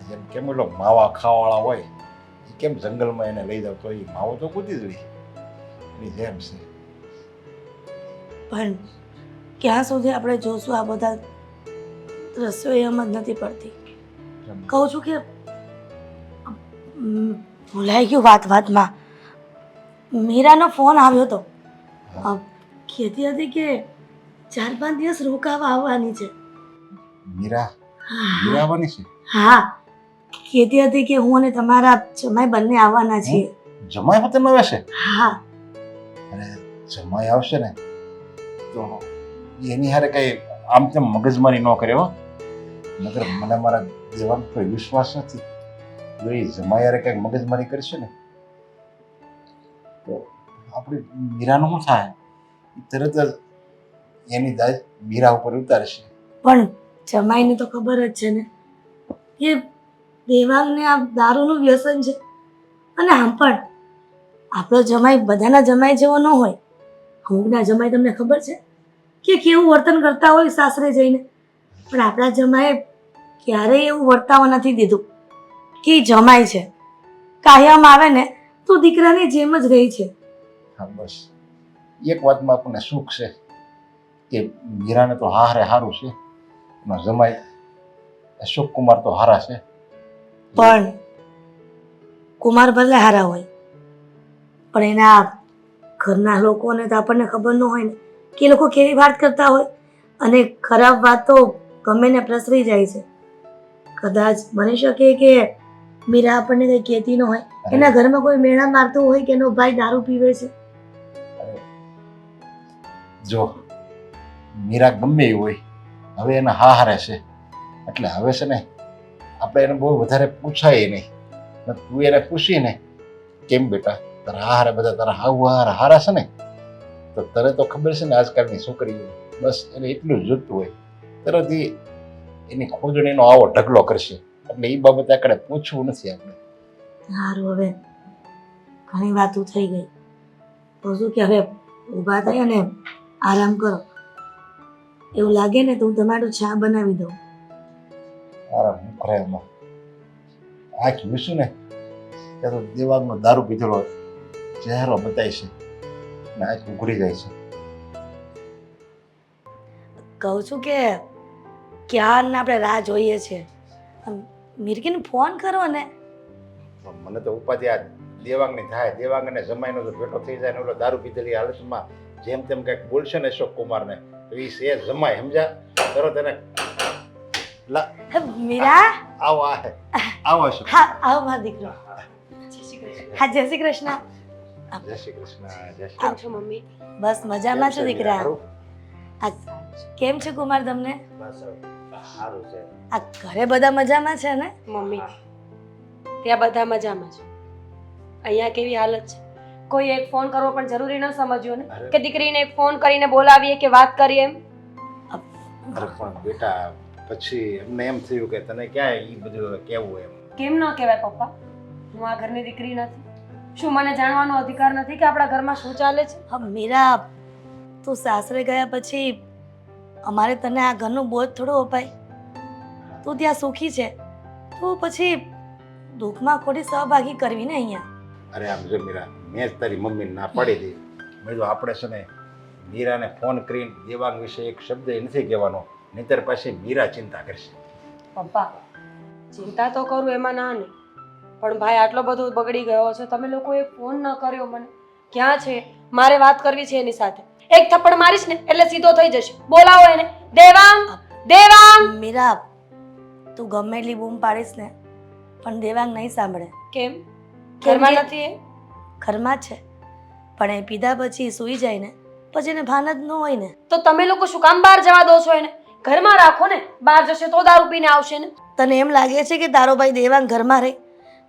જેમ કેમ એટલો માવા ખાવાવાળા હોય એ કેમ જંગલમાં એને લઈ જાવ તો એ માવો તો ગોતી જ લે. એની જેમ છે. પણ ક્યાં સુધી આપણે જોશું આ બધા દ્રશ્યો? એમ જ નથી પડતી. કહું છું કે ભૂલાઈ ગયું વાતમાં મીરાનો ફોન આવ્યો હતો. કહેતી હતી કે 4-5 દિવસ રોકાવા આવવાની છે. મીરા આવવાની છે? હા, કહેતી હતી કે હું અને તમારા જમાઈ બંને આવવાના છીએ. જમાઈ વતન આવે છે? હા. અને જમાઈ આવશે ને તો એની હારે કઈ આમ તેમ મગજમારી ન કરે હો. નકર મને મારા દેવાંગ પર વિશ્વાસ નથી. જો એ જમાઈ હારે કંઈક મગજમારી કરશે ને તો આપણી મીરાનું શું થાય? તરત જ એની દાજ મીરા ઉપર ઉતારશે. પણ જમાઈને તો ખબર જ છે ને કે દેવાંગને આ દારૂનું વ્યસન છે. અને આમ પણ આપણો જમાઈ બધાના જમાઈ જેવો ન હોય. અમુકના જમાઈ તમને ખબર છે કે કેવું વર્તન કરતા હોય સાસરે જઈને, પણ આપણા જમાએ ક્યારેય એવું વર્તાવા નથી દીધું કે જમાઈ છે. કાયમ આવે ને તો દીકરાની જેમ જ રહી છે. હા, બસ એક વાતમાં આપણને સુખ છે કે મીરાને તો હારે સારું છે, એનો જમાઈ અશોક કુમાર તો હારા છે. પણ કુમાર ભલે હારા હોય પણ એના ઘરના લોકોને તો આપણને ખબર ન હોય ને કે એ લોકો કેવી વાત કરતા હોય, અને ખરાબ વાતો ગમે ને પ્રસરી જાય છે. કદાચ બની શકે કે મીરા આપણને કંઈ કહેતી ન હોય, એના ઘરમાં કોઈ મેળા મારતું હોય કે એનો ભાઈ દારૂ પીવે છે. જો મીરા ગમે એ હોય, હવે એના હા હારે છે એટલે હવે છે ને આપણે એને બહુ વધારે પૂછાય નહીં. ને તું એને પૂછીને કેમ બેટા તારા હા હારે બધા તારા હારા હારા છે ને, તો તને તો ખબર છે ને આજકાલની છોકરીઓ બસ એને એટલું જ જોતું હોય, તરત એની ખોજણીનો આવો ઢગલો કરશે. એટલે એ બાબતે આપણે પૂછવું નથી આપણે. સારું, હવે ઘણી વાતો થઈ ગઈ, તો શું કે હવે ઊભા થઈ અને આરામ કરો. એવું લાગે ને તો હું તમારું ચા બનાવી દઉં. આરામ કરે એમાં આ કીધું છું ને ત્યાં તો દેવાંગનો દારૂ પીધેલો ચહેરો બતાય છે ને આંખ ઉઘરી જાય છે. કહું છું કે ક્યારના આપણે રાહ જોઈએ છીએ. મિરકીને ફોન કરો ને. મને તો ઉપાધિ આ દેવાંગની થાય. દેવાંગને જમાઈનો જો ભેટો થઈ જાય ને ઓલો દારૂ પીધેલી હાલતમાં જેમ તેમ કંઈક બોલશે ને અશોક કુમારને તો એ છે જમાય, સમજ્યા? તરત એને મીરા, આવો આવો અશોક. હા આવો મારો દીકરો. હા, જય શ્રી કૃષ્ણ. જય શ્રી કૃષ્ણ. જય શ્રી કેમ છો મમ્મી? બસ મજામાં છું દીકરા. આ કેમ છે કુમાર તમને? બસ સારું છે. આ ઘરે બધા મજામાં છે ને? મમ્મી ત્યાં બધા મજામાં છે. અહીંયા કેવી હાલત છે? કોઈ એક ફોન કરવો પણ જરૂરી ન સમજ્યો ને કે દીકરીને એક ફોન કરીને બોલાવીએ કે વાત કરીએ એમ. અરે પણ બેટા પછી એમને એમ થયું કે તને ક્યાં એ બધું કેવું એમ. કેમ ન કહેવાય પપ્પા? હું આ ઘરની દીકરી નથી? શું મને જાણવાનો અધિકાર નથી કે આપણા ઘરમાં શું ચાલે છે? હા મીરા, તું સાસરે ગયા પછી અમારે તને આ ઘરનું બોજ થોડો અપાય. તું ત્યાં સુખી છે તો પછી દુઃખમાં ખોટી સહભાગી કરવી ને અહીંયા. અરે આમ જો મીરા, મેં જ તારી મમ્મીને ના પાડી હતી. મેં જો આપણે છે ને મીરાને ફોન કરીને દેવાંગ વિશે એક શબ્દ નથી કહેવાનો, નહીંતર પછી મીરા ચિંતા કરશે. પપ્પા ચિંતા તો કરું એમાં ના નહીં, પણ ભાઈ આટલો બધો બગડી ગયો છે, તમે લોકોએ ફોન ન કર્યો મને. ક્યાં છે? મારે વાત કરવી છે એની સાથે. એક થપ્પડ મારીશ ને એટલે સીધો થઈ જશે. બોલાવો એને. દેવાંગ, દેવાંગ. મીરા, તું ગમે એટલી બૂમ પાડીશ ને પણ દેવાંગ નહીં સાંભળે. કેમ? ઘરમાં નથી એ? ઘરમાં જ છે, પણ એ પીધા પછી સૂઈ જાય ને પછી એને ભાન જ ન હોય ને. તો તમે લોકો શું કામ બહાર જવા દો છો એને? ઘરમાં રાખો ને. બહાર જશે તો દારૂ પીને આવશે ને. તને એમ લાગે છે કે તારો ભાઈ દેવાંગ ઘરમાં રહે?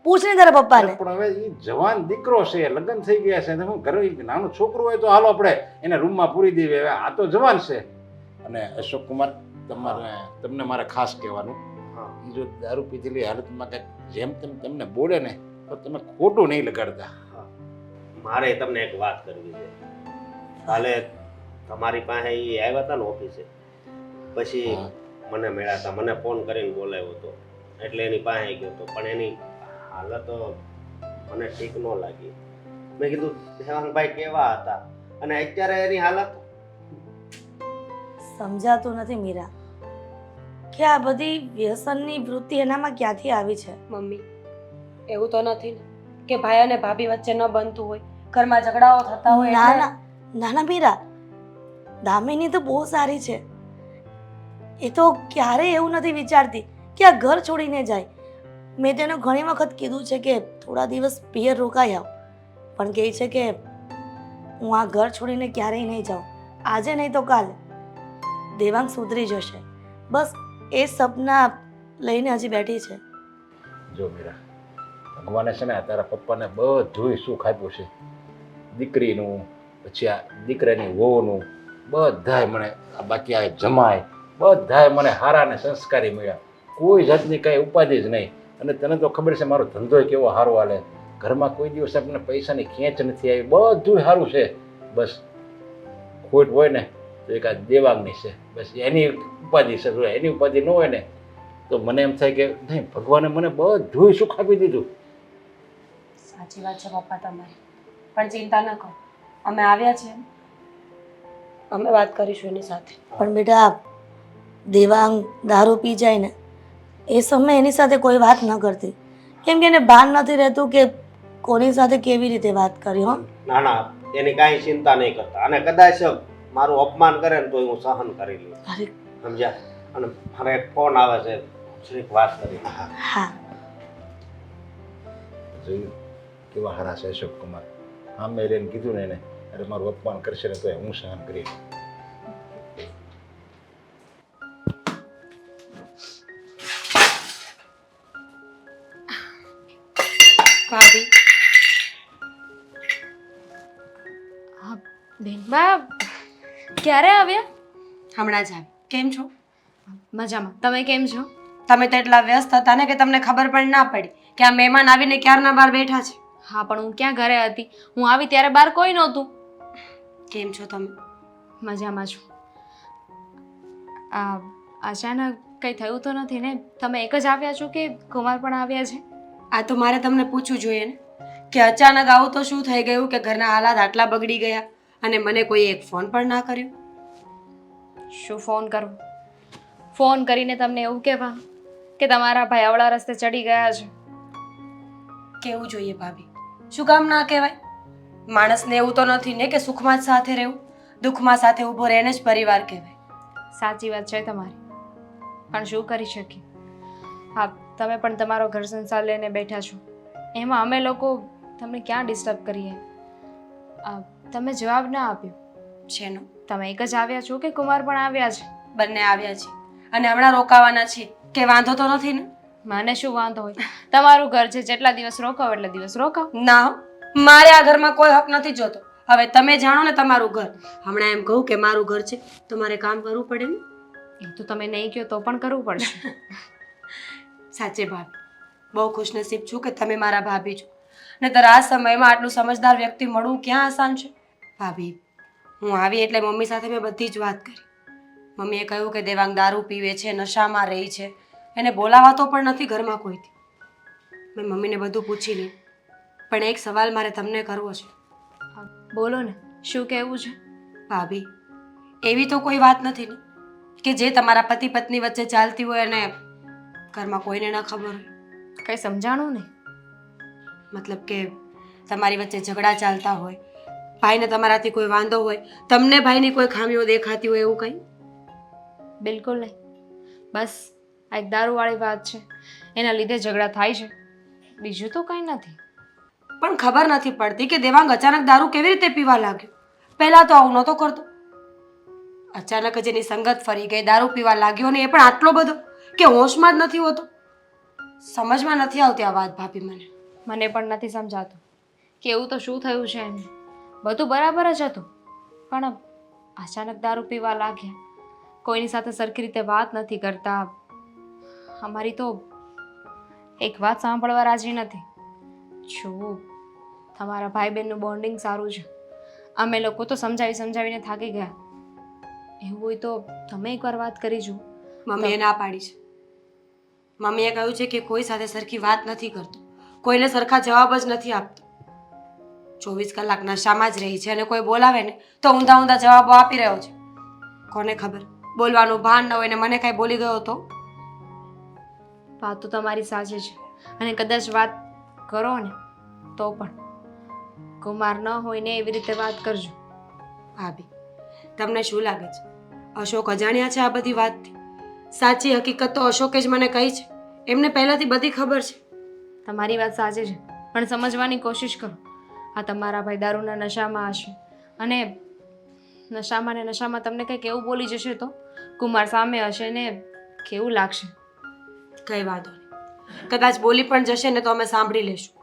પૂછ ને તારા પપ્પાને. પણ હવે એ જવાન દીકરો છે, લગ્ન થઈ ગયા છે, હું ઘરે નાનું છોકરું હોય તો હાલો આપણે એને રૂમમાં પૂરી દેવી. હવે આ તો જવાન છે. અને અશોક કુમાર, તમને મારે ખાસ કહેવાનું, એ જો દારૂ પીધેલી હાલતમાં કંઈક જેમ તેમ તમને બોલે ને તો તમે ખોટું નહીં લગાડતા. મારે તમને એક વાત કરવી છે. કાલે તમારી પાસે એ આવ્યા હતા ને ઓફિસે, પછી મને મળ્યા હતા, મને ફોન કરીને બોલાવ્યો હતો એટલે એની પાસે ગયો હતો, પણ એની હાલત મને ઠીક ન લાગી. મેં કીધું દેવાંગભાઈ કેવા હતા અને અત્યારે એની હાલત સમજાતું નથી મીરા કે આ બધી વ્યસનની વૃત્તિ એનામાં ક્યાંથી આવી છે. મમ્મી એવું તો નથી ને કે ભાઈ અને ભાભી વચ્ચે ન બનતું હોય, ઘરમાં ઝઘડાઓ થતા હોય ના એટલે? ના ના મીરા, દામિની તો બહુ સારી છે. એ તો ક્યારેય એવું નથી વિચારતી કે આ ઘર છોડીને જાય. મેં તેને ઘણી વખત કીધું છે કે થોડા દિવસ પિયર રોકાઈ આવ, પણ કહે છે કે હું આ ઘર છોડીને ક્યારેય નહીં જાઉં, આજે નહીં તો કાલે. દેવાંગ સુધરી જશે, બસ એ સપના લઈને હજી બેઠી છે. જો મીરા, ભગવાને છે ને તારા પપ્પાને બધું સુખ આપ્યું છે, દીકરીનું, પછી આ દીકરાની વહુનું, બધાય મને, બાકી આ જમાય, બધાય મને હારા ને સંસ્કારી મળ્યા. કોઈ જાતની કાંઈ ઉપાધિ જ નહીં. અને તને તો ખબર છે મારો ધંધો કેવો સારો હાલે, ઘરમાં કોઈ દિવસ આપણને પૈસાની ખેંચ નથી આવી, બધું સારું છે. બસ ખોટ હોય ને તો એક આ દેવાંગની છે, બસ એની ઉપાધિ છે. જો એની ઉપાધિ ન હોય ને તો મને એમ થાય કે નહીં, ભગવાને મને બધું સુખ આપી દીધું. સાચી વાત છે પપ્પા તમારી, પણ ચિંતા ન કરો, અમે આવ્યા છીએ, અમે વાત કરીશું એની સાથે. પણ બેટા, દેવાંગ દારૂ પી જાય ને એ સમયે એની સાથે કોઈ વાત ન કરતી, કેમ કે એને ભાન નથી રહેતું કે કોની સાથે કેવી રીતે વાત કરી. હો ના ના એની કાંઈ ચિંતા નહીં કરતા. અને કદાચ મારું અપમાન કરે ને તો હું સહન કરી લઈશ. અરે સમજ્યા? અને મારે એક ફોન આવે છે, જરીક વાત કરી. હા, જોયું કેવા હારા છે અશોક કુમાર. હા મેં એને કીધું ને એને, અરે મારું અપમાન કરશે ને તો હું સહન કરી લઈશ. ભાભી હા બેનબા ક્યારે આવ્યા? હમણાં જ આવી. કેમ છો? મજામાં. તમે કેમ છો? તમે તો એટલા વ્યસ્ત હતા ને કે તમને ખબર પણ ના પડી કે આ મહેમાન આવીને ક્યારના બહાર બેઠા છે. હા પણ હું ક્યાં ઘરે હતી? હું આવી ત્યારે બહાર કોઈ નહોતું. કેમ છો તમે? મજામાં છું. આ અચાનક કંઈ થયું તો નથી ને? તમે એક જ આવ્યા છો કે કુમાર પણ આવ્યા છે? આ તો મારે તમને પૂછવું જોઈએ ને કે અચાનક આવું તો શું થઈ ગયું કે ઘરના હાલાત આટલા બગડી ગયા અને મને કોઈ એક ફોન પણ ના કર્યો? શું ફોન કરવો? ફોન કરીને તમને એવું કહેવા કે તમારા ભાઈ આવડા રસ્તે ચડી ગયા છે? કેવું જોઈએ ભાભી, શું કામ ના કહેવાય? માણસને એવું તો નથી ને કે સુખમાં જ સાથે રહેવું, દુઃખમાં સાથે ઊભો રહે એને જ પરિવાર કહેવાય. સાચી વાત છે તમારી, પણ શું કરી શકીએ? હા, તમે પણ તમારો ઘર સંસાર લઈને બેઠા છો, એમાં અમે લોકો તમને ક્યાં ડિસ્ટર્બ કરીએ? તમે જવાબ ના આપ્યો. શેનો? તમે એક જ આવ્યા છો કે કુમાર પણ આવ્યા છે? બંને આવ્યા છે અને હમણાં રોકાવાના છે. કે વાંધો તો નથી ને? મને શું વાંધો હોય? તમારું ઘર છે, જેટલા દિવસ રોકાવ એટલા દિવસ રોકાવ. ના હો, મારે આ ઘરમાં કોઈ હક નથી જોતો. હવે તમે જાણો ને તમારું ઘર. હમણાં એમ કહું કે મારું ઘર છે તો મારે કામ કરવું પડે ને? એ તો તમે નહીં કહો તો પણ કરવું પડશે. સાચે ભાભી, બહુ ખુશનસીબ છું કે તમે મારા ભાભી છો. નહીંતર આ સમયમાં આટલું સમજદાર વ્યક્તિ મળવું ક્યાં આસાન છે. ભાભી, હું આવી એટલે મમ્મી સાથે મેં બધી જ વાત કરી. મમ્મીએ કહ્યું કે દેવાંગ દારૂ પીવે છે, નશામાં રહી છે, એને બોલાવાતો પણ નથી ઘરમાં કોઈથી. મેં મમ્મીને બધું પૂછી લીધું, પણ એક સવાલ મારે તમને કરવો છે. બોલો ને, શું કહેવું છે? ભાભી, એવી તો કોઈ વાત નથી ને કે જે તમારા પતિ પત્ની વચ્ચે ચાલતી હોય અને ઘરમાં કોઈને ન ખબર હોય? કંઈ સમજાણું નહીં. મતલબ કે તમારી વચ્ચે ઝઘડા ચાલતા હોય, ભાઈને તમારાથી કોઈ વાંધો હોય, તમને ભાઈની કોઈ ખામીઓ દેખાતી હોય, એવું કંઈ? બિલકુલ નહીં. બસ આ એક દારૂવાળી વાત છે, એના લીધે ઝઘડા થાય છે, બીજું તો કંઈ નથી. પણ ખબર નથી પડતી કે દેવાંગ અચાનક દારૂ કેવી રીતે પીવા લાગ્યો. પહેલા તો આવું નહોતો કરતો. અચાનક જ એની સંગત ફરી ગઈ, દારૂ પીવા લાગ્યો ને એ પણ આટલો બધો કે હોશમાં જ નથી હોતો. સમજમાં નથી આવતી આ વાત ભાભી મને. મને પણ નથી સમજાતું કે એવું તો શું થયું છે એમને. બધું બરાબર જ હતું, પણ અચાનક દારૂ પીવા લાગ્યા. કોઈની સાથે સરખી રીતે વાત નથી કરતા. અમારી તો એક વાત સાંભળવા રાજી નથી. જો તમારા ભાઈ બહેનનું બોન્ડિંગ સારું છે, અમે લોકો તો સમજાવીને થાકી ગયા. એવું હોય તો તમે એકવાર વાત કરી જુઓ. મમ્મીએ ના પાડી છે. મમ્મીએ કહ્યું છે કે કોઈ સાથે સરખી વાત નથી કરતો, કોઈને સરખા જવાબ જ નથી આપતો. 24 કલાક નશામાં જ રહી છે અને કોઈ બોલાવે ને તો ઊંધા ઊંધા જવાબો આપી રહ્યો છે. કોને ખબર, બોલવાનું ભાન ન હોય ને મને કાંઈ બોલી ગયો તો? વાત તો તમારી સાચી છે, અને કદાચ વાત કરો ને તો પણ કુમાર ન હોય ને એવી રીતે વાત કરજો. ભાભી, તમને શું લાગે છે અશોક અજાણ્યા છે આ બધી વાતથી? સાચી હકીકત તો અશોકે જ મને કહી છે. એમને પહેલાથી બધી ખબર છે. તમારી વાત સાચી છે, પણ સમજવાની કોશિશ કરો. આ તમારા ભાઈ દારૂના નશામાં હશે અને નશામાં ને નશામાં તમને કંઈક એવું બોલી જશે તો કુમાર સામે હશે ને કેવું લાગશે? કઈ વાંધો નહીં, કદાચ બોલી પણ જશે ને તો અમે સાંભળી લેશું.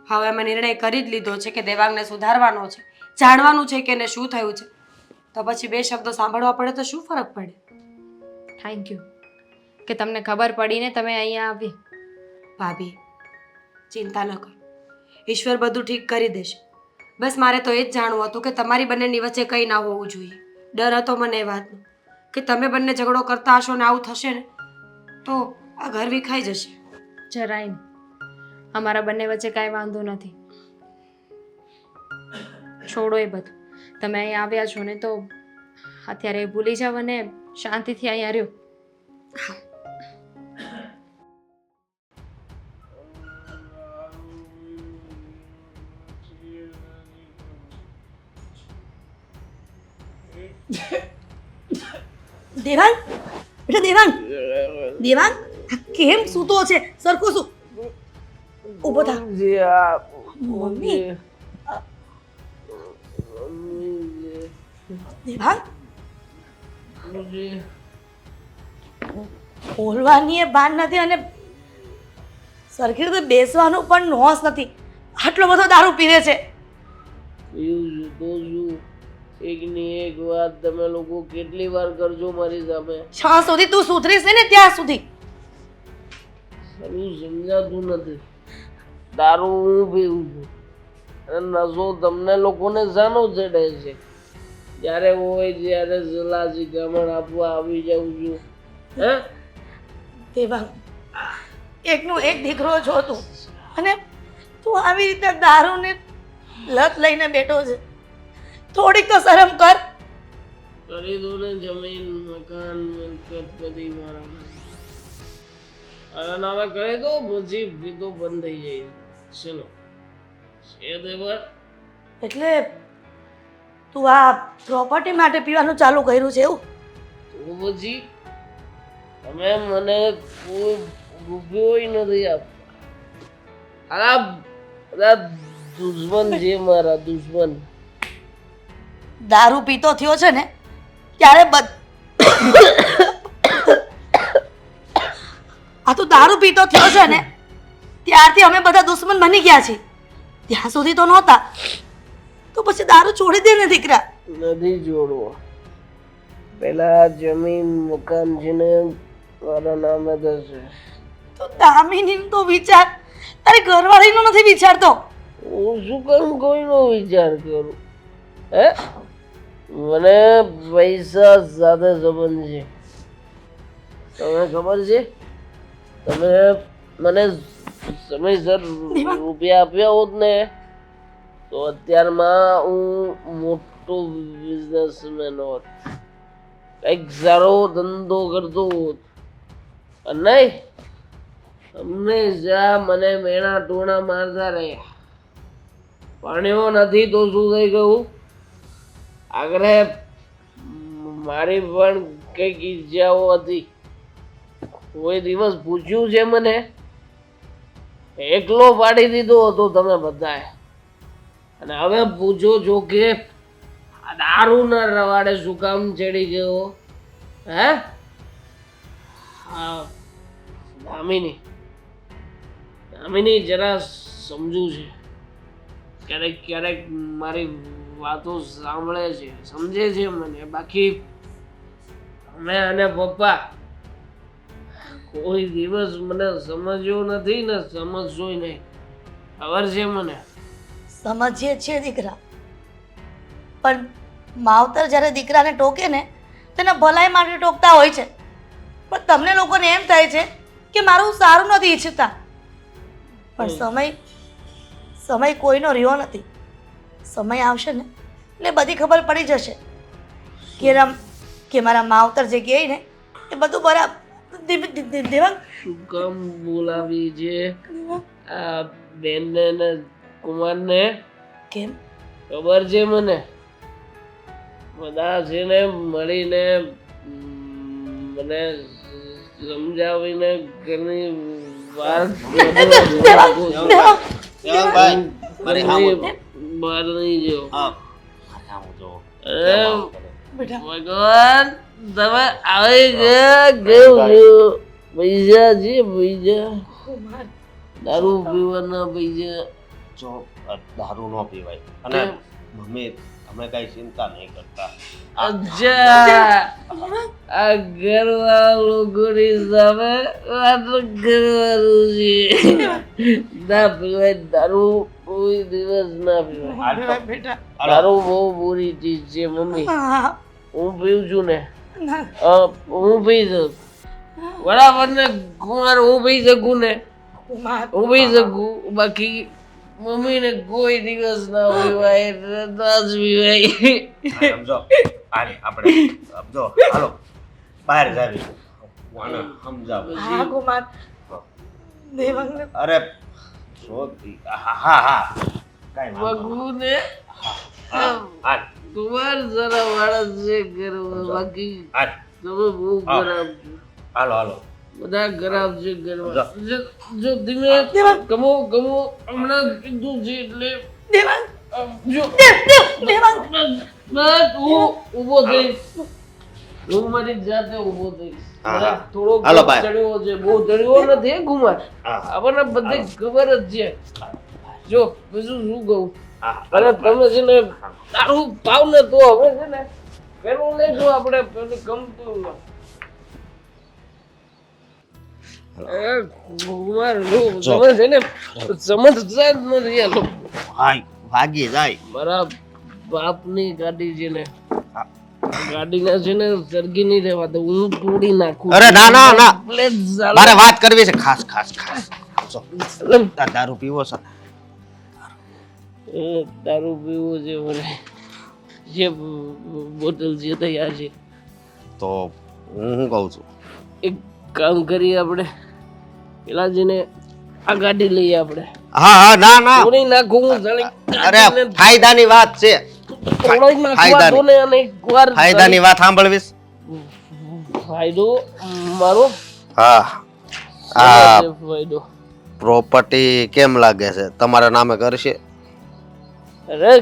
હવે અમે નિર્ણય કરી જ લીધો છે કે દેવાંગને સુધારવાનો છે, જાણવાનું છે કે એને શું થયું છે. તો પછી બે શબ્દો સાંભળવા પડે તો શું ફરક પડે? થેન્ક યુ કે તમને ખબર પડીને તમે અહીંયા આવી. ભાભી, ચિંતા ન કરો, ઈશ્વર બધું ઠીક કરી દેશે. બસ મારે તો એ જ જાણવું હતું કે તમારી બંનેની વચ્ચે કંઈ ના હોવું જોઈએ. ડર હતો મને એ વાતનો કે તમે બંને ઝઘડો કરતા હશો ને આવું થશે ને તો આ ઘર વિખાઈ જશે. જરાય નહીં, અમારા બંને વચ્ચે કાંઈ વાંધો નથી. છોડો એ બધું. તમે અહીંયા આવ્યા છો ને તો અત્યારે ભૂલી જાવ અને શાંતિથી અહીંયા રહ્યો. દેવાંગ બેટા દેવાંગ દેવાંગ આ કેમ સૂતો છે સરખો શું ઊભો થા મમ્મીજી, આ મમ્મી મમ્મીજી, દેવાંગ મમ્મીજી. બોલવાની એ ભાન નથી અને સરખી રીતે બેસવાનું પણ નોસ નથી આટલો બધો દારૂ પીવે છે પીવું છું તો શું? એકની એક વાત તમે લોકો કેટલી વાર કરજો મારી સામે? જ્યાં સુધી તું સુધરીશ ને ત્યાં સુધી સાલું સમજાતું નથી. દારૂ હું પીવું છું અને નશો તમને લોકોને શાનો ચડે છે? જ્યારે હોય ત્યારે સલાહ શિખામણ આપવા આવી જાઉં છું. હે દેવાંગ એકનો એક દીકરો છો તું અને તું આવી રીતે દારૂને લત લઈને બેઠો છે થોડીક તો શરમ કર કરી દો ને જમીન મકાન મિલકત બધી મારા નામે. નામે કરી દો પછી પીતો બંધ થઈ જાય. ચલો છે દેવર. એટલે તું આ પ્રોપર્ટી માટે પીવાનું ચાલુ કર્યું છે એવું તો પછી તમે મને કોઈ રૂપિયો નથી આપતા. આ બધા દુશ્મન છે મારા, દુશ્મન. દારૂ પીતો થયો છે ને ત્યારે આ તું દારૂ પીતો થયો છે ને ત્યારથી અમે બધા દુશ્મન બની ગયા છીએ ત્યાં સુધી તો નહોતા તો પછી દારૂ છોડી દે ને દીકરા નથી જોડવો. પેલા જમીન મકાન છે ને મારા નામે થશે. તો દામિની તો વિચાર તારી ઘરવાળીનો નથી વિચારતો હું શું કામ કોઈનો વિચાર કરું? હે મને પૈસા સાથે સંબંધ છે. તમને ખબર છે? તમે મને સમયસર રૂપિયા આપ્યા હોત ને તો અત્યારમાં હું મોટો બિઝનેસમેન હોત, કંઈક સારો ધંધો કરતો હોત. અને નહીં અમને જા મને મેણા ટોણા મારતા રહ્યા. ભણ્યો નથી તો શું થઈ ગયું? આગળ મારી પણ કંઈક ઈચ્છાઓ હતી. કોઈ દિવસ પૂછ્યું છે મને? એકલો પાડી દીધો હતો તમે બધાએ. અને હવે પૂછો છો કે આ દારૂના રવાડે શું કામ ચડી ગયો? હે હા દામિની, દામિની જરા સમજુ છે. ક્યારેક ક્યારેક મારી વાતો સાંભળે છે, સમજે છે મને. બાકી અમે અને પપ્પા કોઈ દિવસ મને સમજ્યો નથી ને સમજશોય નહીં. ખબર છે મને. સમજીએ છીએ દીકરા પણ માવતર જ્યારે દીકરાને ટોકે ને તેના ભલાઈ માટે ટોકતા હોય છે પણ તમને લોકોને એમ થાય છે કે મારું સારું નથી ઈચ્છતા પણ સમય કોઈનો રહ્યો નથી. સમય આવશે ને એટલે બધી ખબર પડી જશે કે મારા માવતર જે કહે ને એ બધું બરાબર. દેવાંગ શું કામ બોલાવી છે આ બેનને ને કુમારને? કેમ ખબર છે મને. બધા છે ને મળીને મને સમજાવીને ઘણી વાત દેવાંગભાઈ મારી સામું બહાર નહીં જો. હા મારી સામું જો બેટા ભગવાન તમે આવી ગયા કેવું થયું? પૈસા છે પૈસા, કુમાર દારૂ પીવાના પૈસા. જો દારૂ ન પીવાય અને મમ્મી તમે કઈ ચિંતા નહીં કરતા. અચ્છા આ ઘરવાળા લોકોની સામે આટલો ઘરવાળું છે. ના પીવાય દારૂ, કોઈ દિવસ ના પીવાય. બેટા દારૂ બહુ બુરી ચીજ છે મમ્મી. હા હું પીવું છું ને, ના હું પી શકું. બરાબર ને કુમાર? હું પી શકું ને, કુમાર હું પી શકું. બાકી મમ્મીને કોઈ દિવસ ના પીવાય એટલે ના જ પીવાય. સમજો આપણે સમજો હાલો બહાર જાવી વાને સમજાવ. હા કુમાર દેવાંગને અરે જો હા હા હા કાઈ વાંધો બગુ ને હા કુમાર જરા માણસ છે ઘરમાં, બાકી હાલ, તમે બહુ ખરાબ છો. હાલો હાલો બધા ખરાબ છે ઘરમાં. જો ધીમે ગમો હમણાં કીધું છે એટલે દેવાંગ જો દેવાંગ બસ હું ઊભો થઈશ. હું મારી જાતે ઊભો થઈશ. હા, મને હા. થોડો હાલો, કપ ભાઈ. ચડ્યો છે, બહુ ચડ્યો નથી હે કુમાર. હા. આપણને બધે ખબર જ છે. જો બીજું શું કહું, હા, અને તમે છે ને તારું ભાવ ને તો હવે છે ને પેલું લઈશું આપણે, પેલું ગમતું ન. કુમાર તમે છે ને સમજતા જ નથી આ લોકો. હાય ભાગી જાય મારા બાપની ગાડી છે ને, ગાડીને છે ને સરગી નહીં રહેવા દઉં, હું તોડી નાખું. અરે ના ના ના એટલે ઝાલા- મારે વાત કરવી છે ખાસ ખાસ ખાસ જો, આ દારૂ પીવો છે એ દારૂ પીવું છે મને, જે બોટલ છે તૈયાર છે. તો હું શું કહું છું એક કામ કરીએ આપણે, પેલા જઈને આ ગાડી લઈએ આપણે, હા હા ના ના તોડી નાખું હું જાણે અરે ગાડીને ફાયદાની વાત છે તોડી નાખવા ફાયદાની. દો ને, અને એકવાર ફાયદાની વાત સાંભળવીશ ફાયદો મારો હા શેનો આ છે ફાયદો? પ્રોપર્ટી કેમ લાગે છે તમારા નામે કરશે અરે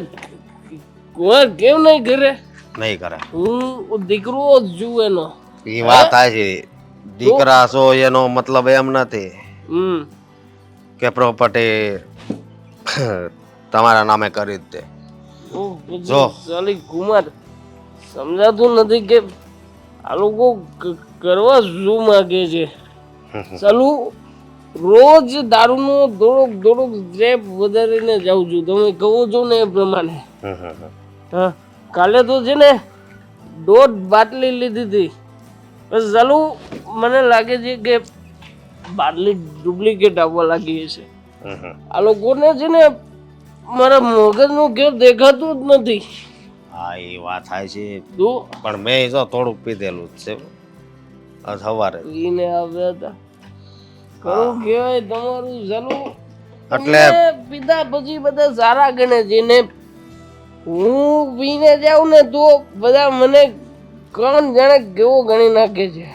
કુંવર કેમ નહીં કરે? નહીં કરે હું દીકરો જ છું એનો. એ વાત છે દીકરા છો એનો મતલબ એમ નથી કે પ્રોપર્ટી તમારા નામે કરી જ દે જો. ચાલી કુમાર સમજાતું નથી કે આ લોકો કરવા શું માંગે છે. ચાલુ રોજ દારૂનો થોડોક સ્ટેપ વધારીને જાઉં છું, તમે કહો છો ને એ પ્રમાણે. હા, કાલે તો છે ને 1.5 બાટલી લીધી હતી. બસ ચાલુ મને લાગે છે કે બાટલી ડુપ્લિકેટ આવવા લાગી છે. આ લોકોને છે ને મારા મગજનું કેમ દેખાતું જ નથી. હા એ વાત થાય છે તો પણ મેં જો થોડુંક પીધેલું જ છે આજ સવારે પીને આવ્યા હતા. ખરું કહેવાય તમારું ચાલુ. એટલે પીધા પછી બધા સારા ગણે છે ને હું પીને જાઉં ને તો બધા મને કોણ જાણે કેવો ગણી નાખે છે.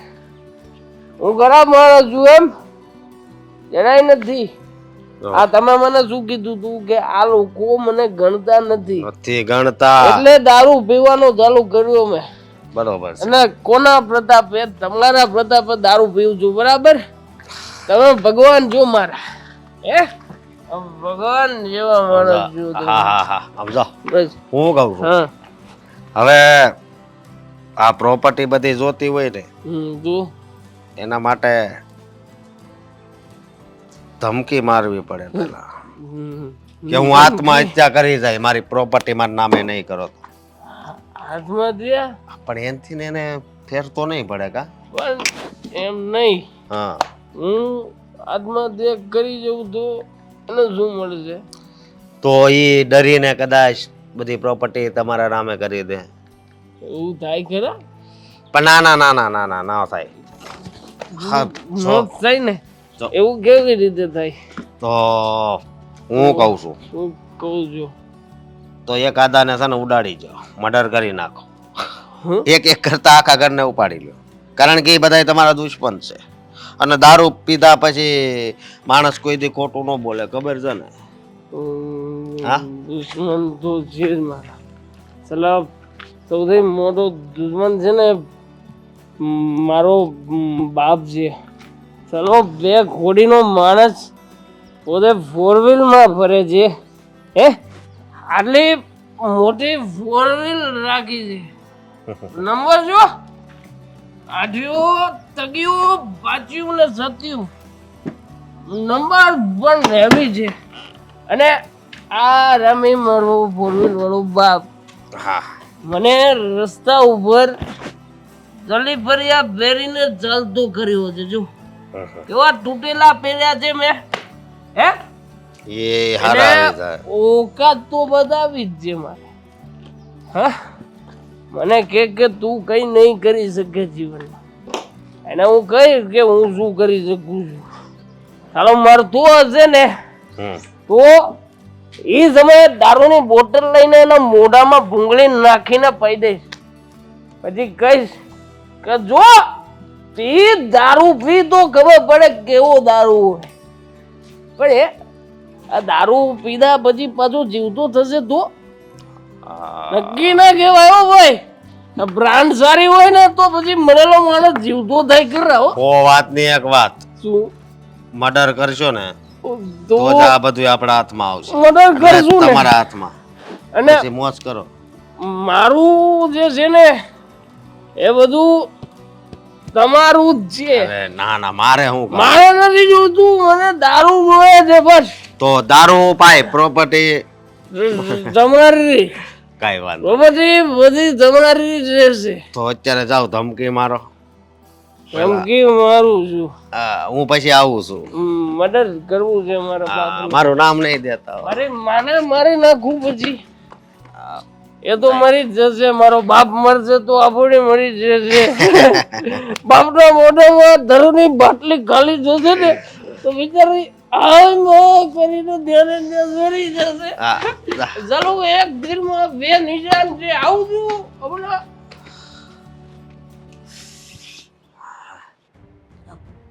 હું ખરાબ માણસ છું એમ જણાય નથી. આ તમે મને શું કીધું તું કે આ લોકો મને ગણતા નથી, નથી ગણતા એટલે દારૂ પીવાનો ચાલુ કર્યો મેં. બરોબર છે અને કોના પ્રતાપે? તમારા પ્રતાપે દારૂ પીવું છું, બરાબર? તમે ભગવાન છો મારા, હે ભગવાન જેવા માણસ છો તમે. હા હા હા સમજો બસ હું કહું છું હા. હવે આ પ્રોપર્ટી બધી જોતી હોય ને તું એના માટે ધમકી મારવી પડે પેલા કે હું આત્મહત્યા કરી જાય મારી પ્રોપર્ટી મારા નામે નહીં કરો તો. આત્મહત્યા પણ એનથી ને એને ફેર તો નહીં પડે કા પણ એમ નહીં, હા હું આત્મહત્યા કરી જઉં તો એને શું મળશે? તો એ ડરીને કદાચ બધી પ્રોપર્ટી તમારા નામે કરી દે. એવું થાય ખરા? પણ ના ના ના ના ના ના ના થાય. હા નો થાય ને, જો. એવું કેવી રીતે થાય? તો હું કહું છું હું કહું છું તો એક આદાને છે ને ઉડાડી જાઓ, મર્ડર કરી નાખો. હમ? એક એક કરતા આખા ઘરને ઉપાડી લ્યો, કારણ કે એ બધા તમારા દુશ્મન છે. અને દારૂ પીધા પછી માણસ કોઈ દી ખોટું ન બોલે, ખબર છે ને? હા? દુશ્મન તો છે જ મારા. સલાહ સૌથી મોટો દુશ્મન છે ને મારો બાપ છે. ચલો બે ઘોડીનો માણસ પોતે 4 વ્હીલમાં ફરે છે, હે આટલી મોટી 4 વ્હીલ રાખી છે. નંબર જો આઠિયો તગિયો પાચ્યું ને સત્યું નંબર પણ રેવી છે. અને આ રમી મારો 4 વ્હીલ વાળો બાપ હા મને રસ્તા ઉપર જલી ફરિયા પહેરીને ચાલતો કર્યો છે. જો કેવા તૂટેલા પહેર્યા છે મેં, હે એ હારા આવી જાય. ઓકાત તો બતાવી જ છે મારે. હા મને કે તું કઈ નહીં કરી શકે જીવનમાં, એને હું કહીશ કે હું શું કરી શકું છું. ચાલો મરતું હશે ને હમ. તો એ સમયે દારૂની બોટલ લઈને એના મોઢામાં ભૂંગળી નાખીને પી દઈશ. પછી કહીશ કે જો તી દારૂ પી તો ખબર પડે કેવો દારૂ હોય. પણ એ આ દારૂ પીધા પછી પાછું જીવતો થશે તો નક્કી ના કહેવાય હો ભાઈ. બ્રાન્ડ સારી હોય ને તો પછી મળેલો માણસ જીવતો થાય કરે હો. ઓ વાતની એક વાત, શું મર્ડર કરશો ને તો તો જ આ બધું આપણા હાથમાં આવશે. મર્ડર કરશું ને તમારા હાથમાં. અને પછી મોજ કરો. મારું જે છે ને એ બધું તમારું જ છે. અરે ના ના, મારે શું કામ? મારે નથી જોતું, મને દારૂ જોઈએ છે બસ. તો દારૂ પાય, પ્રોપર્ટી તમારી કાઈ વાત નહીં. પ્રોપર્ટી બધી તમારી જ રહેશે. તો અત્યારે જાઓ, ધમકી મારો. ધમકી મારું છું. હું પછી આવું છું. મર્ડર કરવું છે મારા બાપનું. મારું નામ નહીં દેતા. અરે માને મારી નાખું પછી એ તો મરી જ જશે. મારો બાપ મરશે તો આપણે મરી જશે. બાપના મોઢામાં દારૂની બાટલી ખાલી જશે ને તો બિચારી આમ કરીને ધ્યાને મરી જશે. ચાલો એક દિલમાં બે નિશાન છે. આવું છું હમણાં.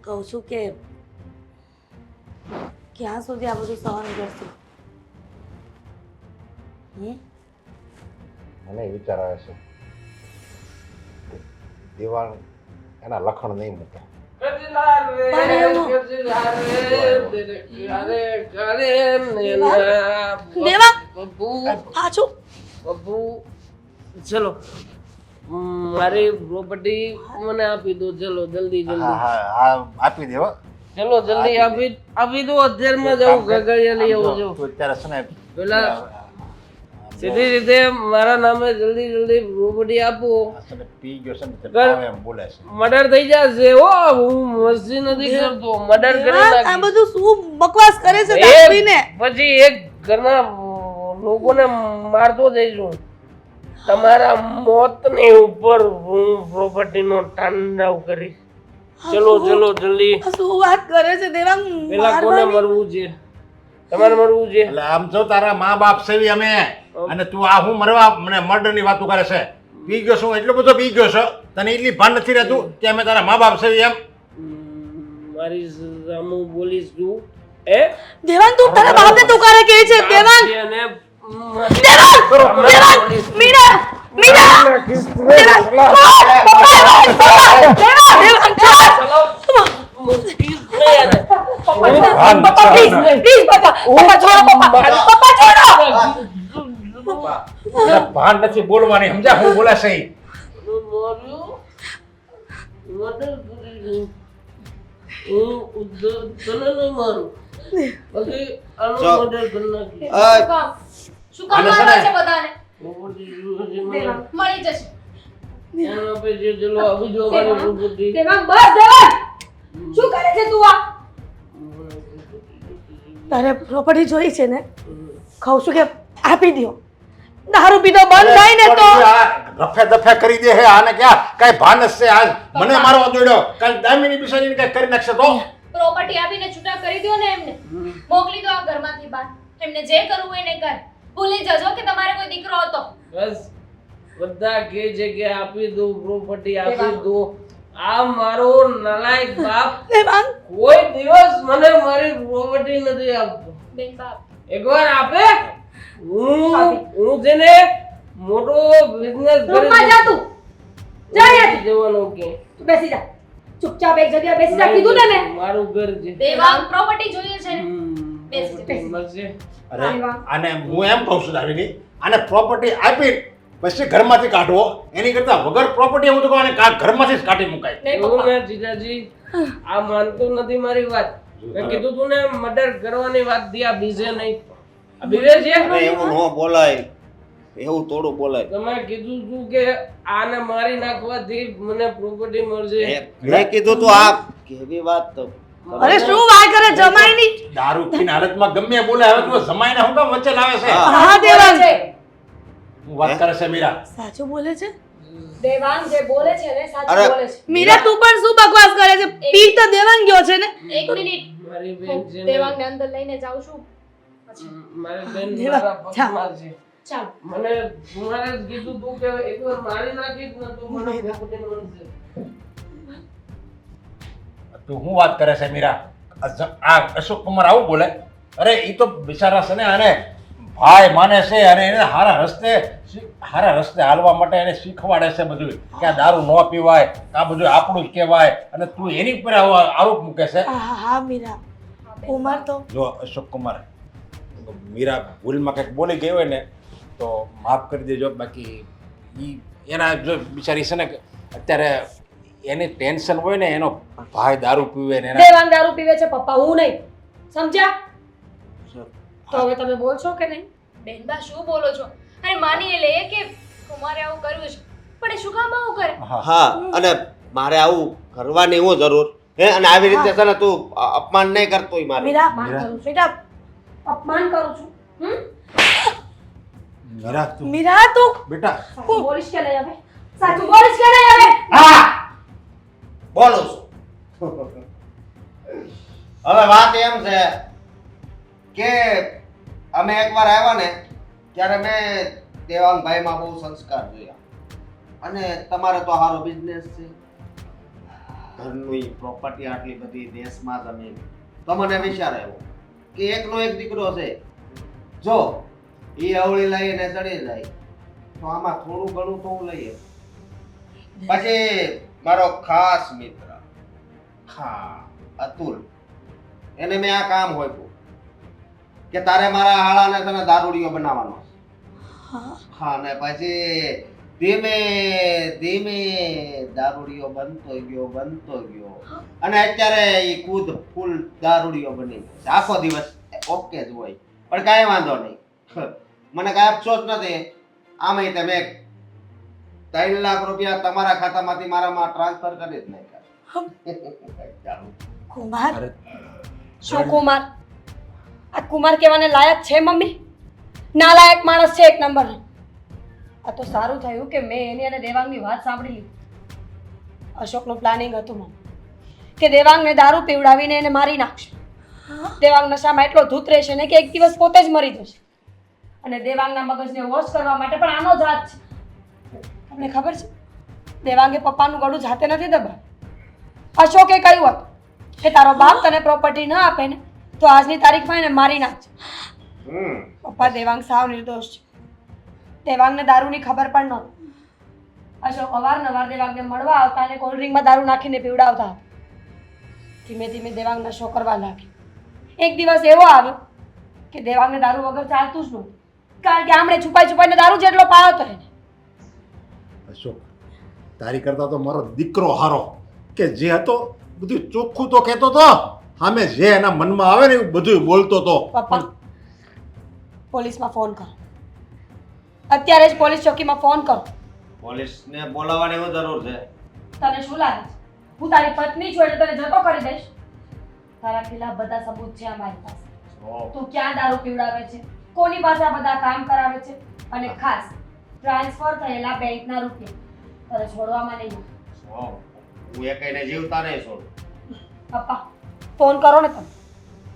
કહું છું કે ક્યાં સુધી આ બધું સહન કરશું? મને વિચાર આવે છે દિવાળ એના લખણ નહીં મૂકે. ચલો મારી પ્રોપર્ટી મને આપી દો. ચલો જલ્દી જલ્દી આપી દેવો. ચલો જલ્દી આપી દો. અત્યારમાં જાઉં ગગડિયા લઈ આવું છું. તું અત્યારે છે ને પેલા સીધી રીતે મારા નામે જલ્દી જલ્દી પ્રોપર્ટી આપો. પી ગયો છે ને તે ભાવે એમ બોલે છે. મર્ડર થઈ જશે. હો હું મસ્તી નથી કરતો. મર્ડર કરી આ નાખી. બધું શું બકવાસ કરે છે દારૂ પીને? પછી એક ઘરના લોકોને મારતો જઈશું. તમારા મોતની ઉપર હું પ્રોપર્ટીનો તાંડવ કરીશ. ચલો ચલો જલ્દી. આ શું વાત કરે છે દેવાંગ? પેલા કોને મરવું છે? તમારે મરવું છે? એટલે આમ જો તારા મા બાપ સેવી અમે, અને તું આ હું મરવા મને મર્ડર ની વાતો કરે છે. પી ગયો છું, એટલો બધો પી ગયો છો, તને એટલી ભાન નથી રહેતું કે અમે તારા મા બાપ સેવી એમ? મારી સામું બોલીશ તું? એ દેવાંગ તું તારા બાપને તુકારે કહે છે દેવાંગ? અને મીરા મીરા ભાન નથી બોલવાની, સમજ્યા? હું બોલે છે શું કામ મારવા છે બધાને? મળી જશે. દેવાંગ બસ દેવાંગ શું કરે છે તું? આ તારે પ્રોપર્ટી જોઈ છે ને? કહું છું કે આપી દો. દારૂ પીધો બંધ થાય ને તો રફે દફે કરી દે હે. આને ક્યાં કઈ ભાન જ છે? આજ મને મારવા દોડ્યો, કાલ દામિની બિસારીને કઈ કરી નાખશે તો? પ્રોપર્ટી આપીને છૂટા કરી દો ને એમને. મોકલી દો આ ઘરમાંથી બહાર. એમને જે કરવું હોય એને કર. ભૂલી જજો કે તમારે કોઈ દીકરો હતો. બસ બધા કહે છે કે આપી દો પ્રોપર્ટી, આપી દો. આ મારો નલાયક બાપ દેવાંગ કોઈ દિવસ મને મારી પ્રોપર્ટી નથી આપતો. બેન બાપ એકવાર આપે હું જેને મોટો બિઝનેસ રૂમમાં જા તું. જા અહીંયાથી. જવાનો કે તું બેસી જા. ચૂપચાપ એક જગ્યાએ બેસી જા. કીધું ને મેં. મારું ઘર છે. દેવાંગ પ્રોપર્ટી જોઈએ છે ને? પ્રોપર્ટી મળશે. અરે આને હું એમ કહું છું દામિની, આને પ્રોપર્ટી આપી પછી ઘરમાંથી કાઢવો એની કરતા વગર પ્રોપર્ટી હું તો કહું આને ઘરમાંથી જ કાઢી મુકાય. એવું ને જીજાજી, આ માનતું નથી મારી વાત. મેં કીધું તું ને મર્ડર કરવાની વાત દી. આ બીજે નહીં. આ બીજે છે. અરે એવું ન બોલાય, એવું થોડું બોલાય. તમે કીધું તું કે આને મારી નાખવાથી મને પ્રોપર્ટી મળશે. મેં કીધું તું આ કેવી વાત તો. અરે શું વાત કરે જમાઈની? દારૂ પીને હાલતમાં ગમે બોલે. હવે તું જમાઈને હું કામ વચ્ચે લાવે છે? હા દેવાંગ હું વાત કરે છે મીરા. સાચું બોલે છે? દેવાંગ જે બોલે છે ને સાચું અરે. બોલે છે. મીરા તું પણ શું બકવાસ કરે છે? પી તો દેવાંગ ગયો છે ને? એક મિનિટ. મારી બેન હું છે ને. દેવાંગને અંદર લઈને જાઉં છું. મારી બેન દેવા, મારા જા. પગમાં છે. ચાલો મને મારે કીધું તું કે એકવાર મારી નાખીશ ને તો મને પોપટીને મળશે. તું શું વાત કરે છે મીરા? આ અશોક કુમાર આવું બોલે? અરે એ તો બિચારા છે ને આને ભાઈ માને છે અને એને હારા રસ્તે હાલવા માટે એને શીખવાડે છે બધું કે આ દારૂ ન પીવાય, આ બધું આપણું જ કહેવાય, અને તું એની ઉપર આવો આરોપ મૂકે છે. હા હા મીરા, કુમાર તો જો અશોક કુમાર, મીરા ભૂલમાં કંઈક બોલી ગઈ હોય ને તો માફ કરી દેજો. બાકી એના જો બિચારી છે ને અત્યારે એની ટેન્શન હોય ને, એનો ભાઈ દારૂ પીવે ને એના દેવાંગ દારૂ પીવે છે પપ્પા, હું નહીં. સમજ્યા? તો હવે તમે બોલશો કે નહીં? બેનબા શું બોલો છો? અરે માની લે કે કુમારે આવું કર્યું છે, પણ એ શું કામ આવું કરે? હા, અને મારે આવું કરવાની હું જરૂર હે? અને આવી રીતે છે ને તું અપમાન નહીં કરતો ય મારે. મીરા, અપમાન કરું છું. બેટા અપમાન કરું છું. મીરા તું મીરા તું બેટા સાચું બોલીશ કે નહીં હવે? સાચું બોલીશ કે નહીં હવે? બોલું છું. હવે વાત એમ છે કે અમે એકવાર આવ્યા ને ત્યારે મેં દેવાંગભાઈમાં બહુ સંસ્કાર જોયા, અને તમારે તો સારો બિઝનેસ છે, ઘરની પ્રોપર્ટી આટલી બધી દેશમાં જમીન, તો મને વિચાર આવ્યો કે એકનો એક દીકરો છે, જો એ અવળી લઈને ચડી જાય તો આમાં થોડું ઘણું તો હું લઈએ. પછી મારો ખાસ મિત્ર અતુલ, એને મેં આ કામ હોપ્યું કે તારે મારા હાળાને તને દારૂડિયો બનાવવાનો. હા, ને પછી ધીમે ધીમે દારૂડિયો બનતો ગયો અને અત્યારે એ ખુદ ફૂલ દારૂડિયો બની ગયો છે. આખો દિવસ ઓકે જ હોય, પણ કાંઈ વાંધો નહીં, મને કાંઈ અફસોસ નથી. આમે તમે 3 લાખ રૂપિયા તમારા ખાતામાંથી મારામાં ટ્રાન્સફર કરી જ નાખ્યા. કુમાર, શું કુમાર? આ કુમાર કહેવાને લાયક છે મમ્મી? ના લાયક માણસ છે એક નંબર. આ તો સારું થયું કે મેં એની અને દેવાંગની વાત સાંભળી લીધી. અશોકનું પ્લાનિંગ હતું મમ્મી કે દેવાંગને દારૂ પીવડાવીને એને મારી નાખશે. દેવાંગ નશામાં એટલો ધૂત રહેશે ને કે એક દિવસ પોતે જ મરી જશે. અને દેવાંગના મગજને વોશ કરવા માટે પણ આનો જ હાથ છે. તમને ખબર છે દેવાંગે પપ્પાનું ગળું જાતે નથી દબાવ્યું. અશોકે કહ્યું હતું કે તારો બાપ તને પ્રોપર્ટી ન આપે ને તો આજની તારીખમાં એને મારી નાખશે. પપ્પા દેવાંગ સાવ નિર્દોષ છે. દેવાંગને દારૂની ખબર પણ નહોતી. અશોક અવારનવાર દેવાંગને મળવા આવતા અને કોલ્ડ ડ્રિંકમાં દારૂ નાખીને પીવડાવતા હતા. ધીમે ધીમે દેવાંગ નશો કરવા લાગ્યો. એક દિવસ એવો આવ્યો કે દેવાંગને દારૂ વગર ચાલતું જ નહોતું, કારણ કે આમણે છુપાઈને દારૂ જેટલો પાયો હતો એને. અશોક, તારી કરતા તો મારો દીકરો હારો, કે જે હતો બધું ચોખ્ખું તો કહેતો હતો, સામે જે એના મનમાં આવે ને એવું બધું બોલતો હતો. પપ્પા પોલીસમાં ફોન કરો, અત્યારે જ પોલીસ ચોકીમાં ફોન કરો. પોલીસને બોલાવવાની એવું જરૂર છે? તને શું લાગે છે હું તારી પત્ની છું એટલે તને જતો કરી દઈશ? તારા ખિલાફ બધા સબૂત છે અમારી પાસે. તું ક્યાં દારૂ પીવડાવે છે, કોની પાસે આ બધા કામ કરાવે છે, અને ખાસ ટ્રાન્સફર થયેલા બેંકના રૂપિયા તને છોડવામાં નહીં આવે. હું એ કહીને જીવતા નહીં છોડું. પપ્પા ફોન કરો ને તમે.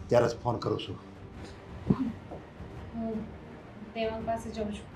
ત્યારે જ ફોન કરું છું. હું દેવાંગ પાસે જઉં છું.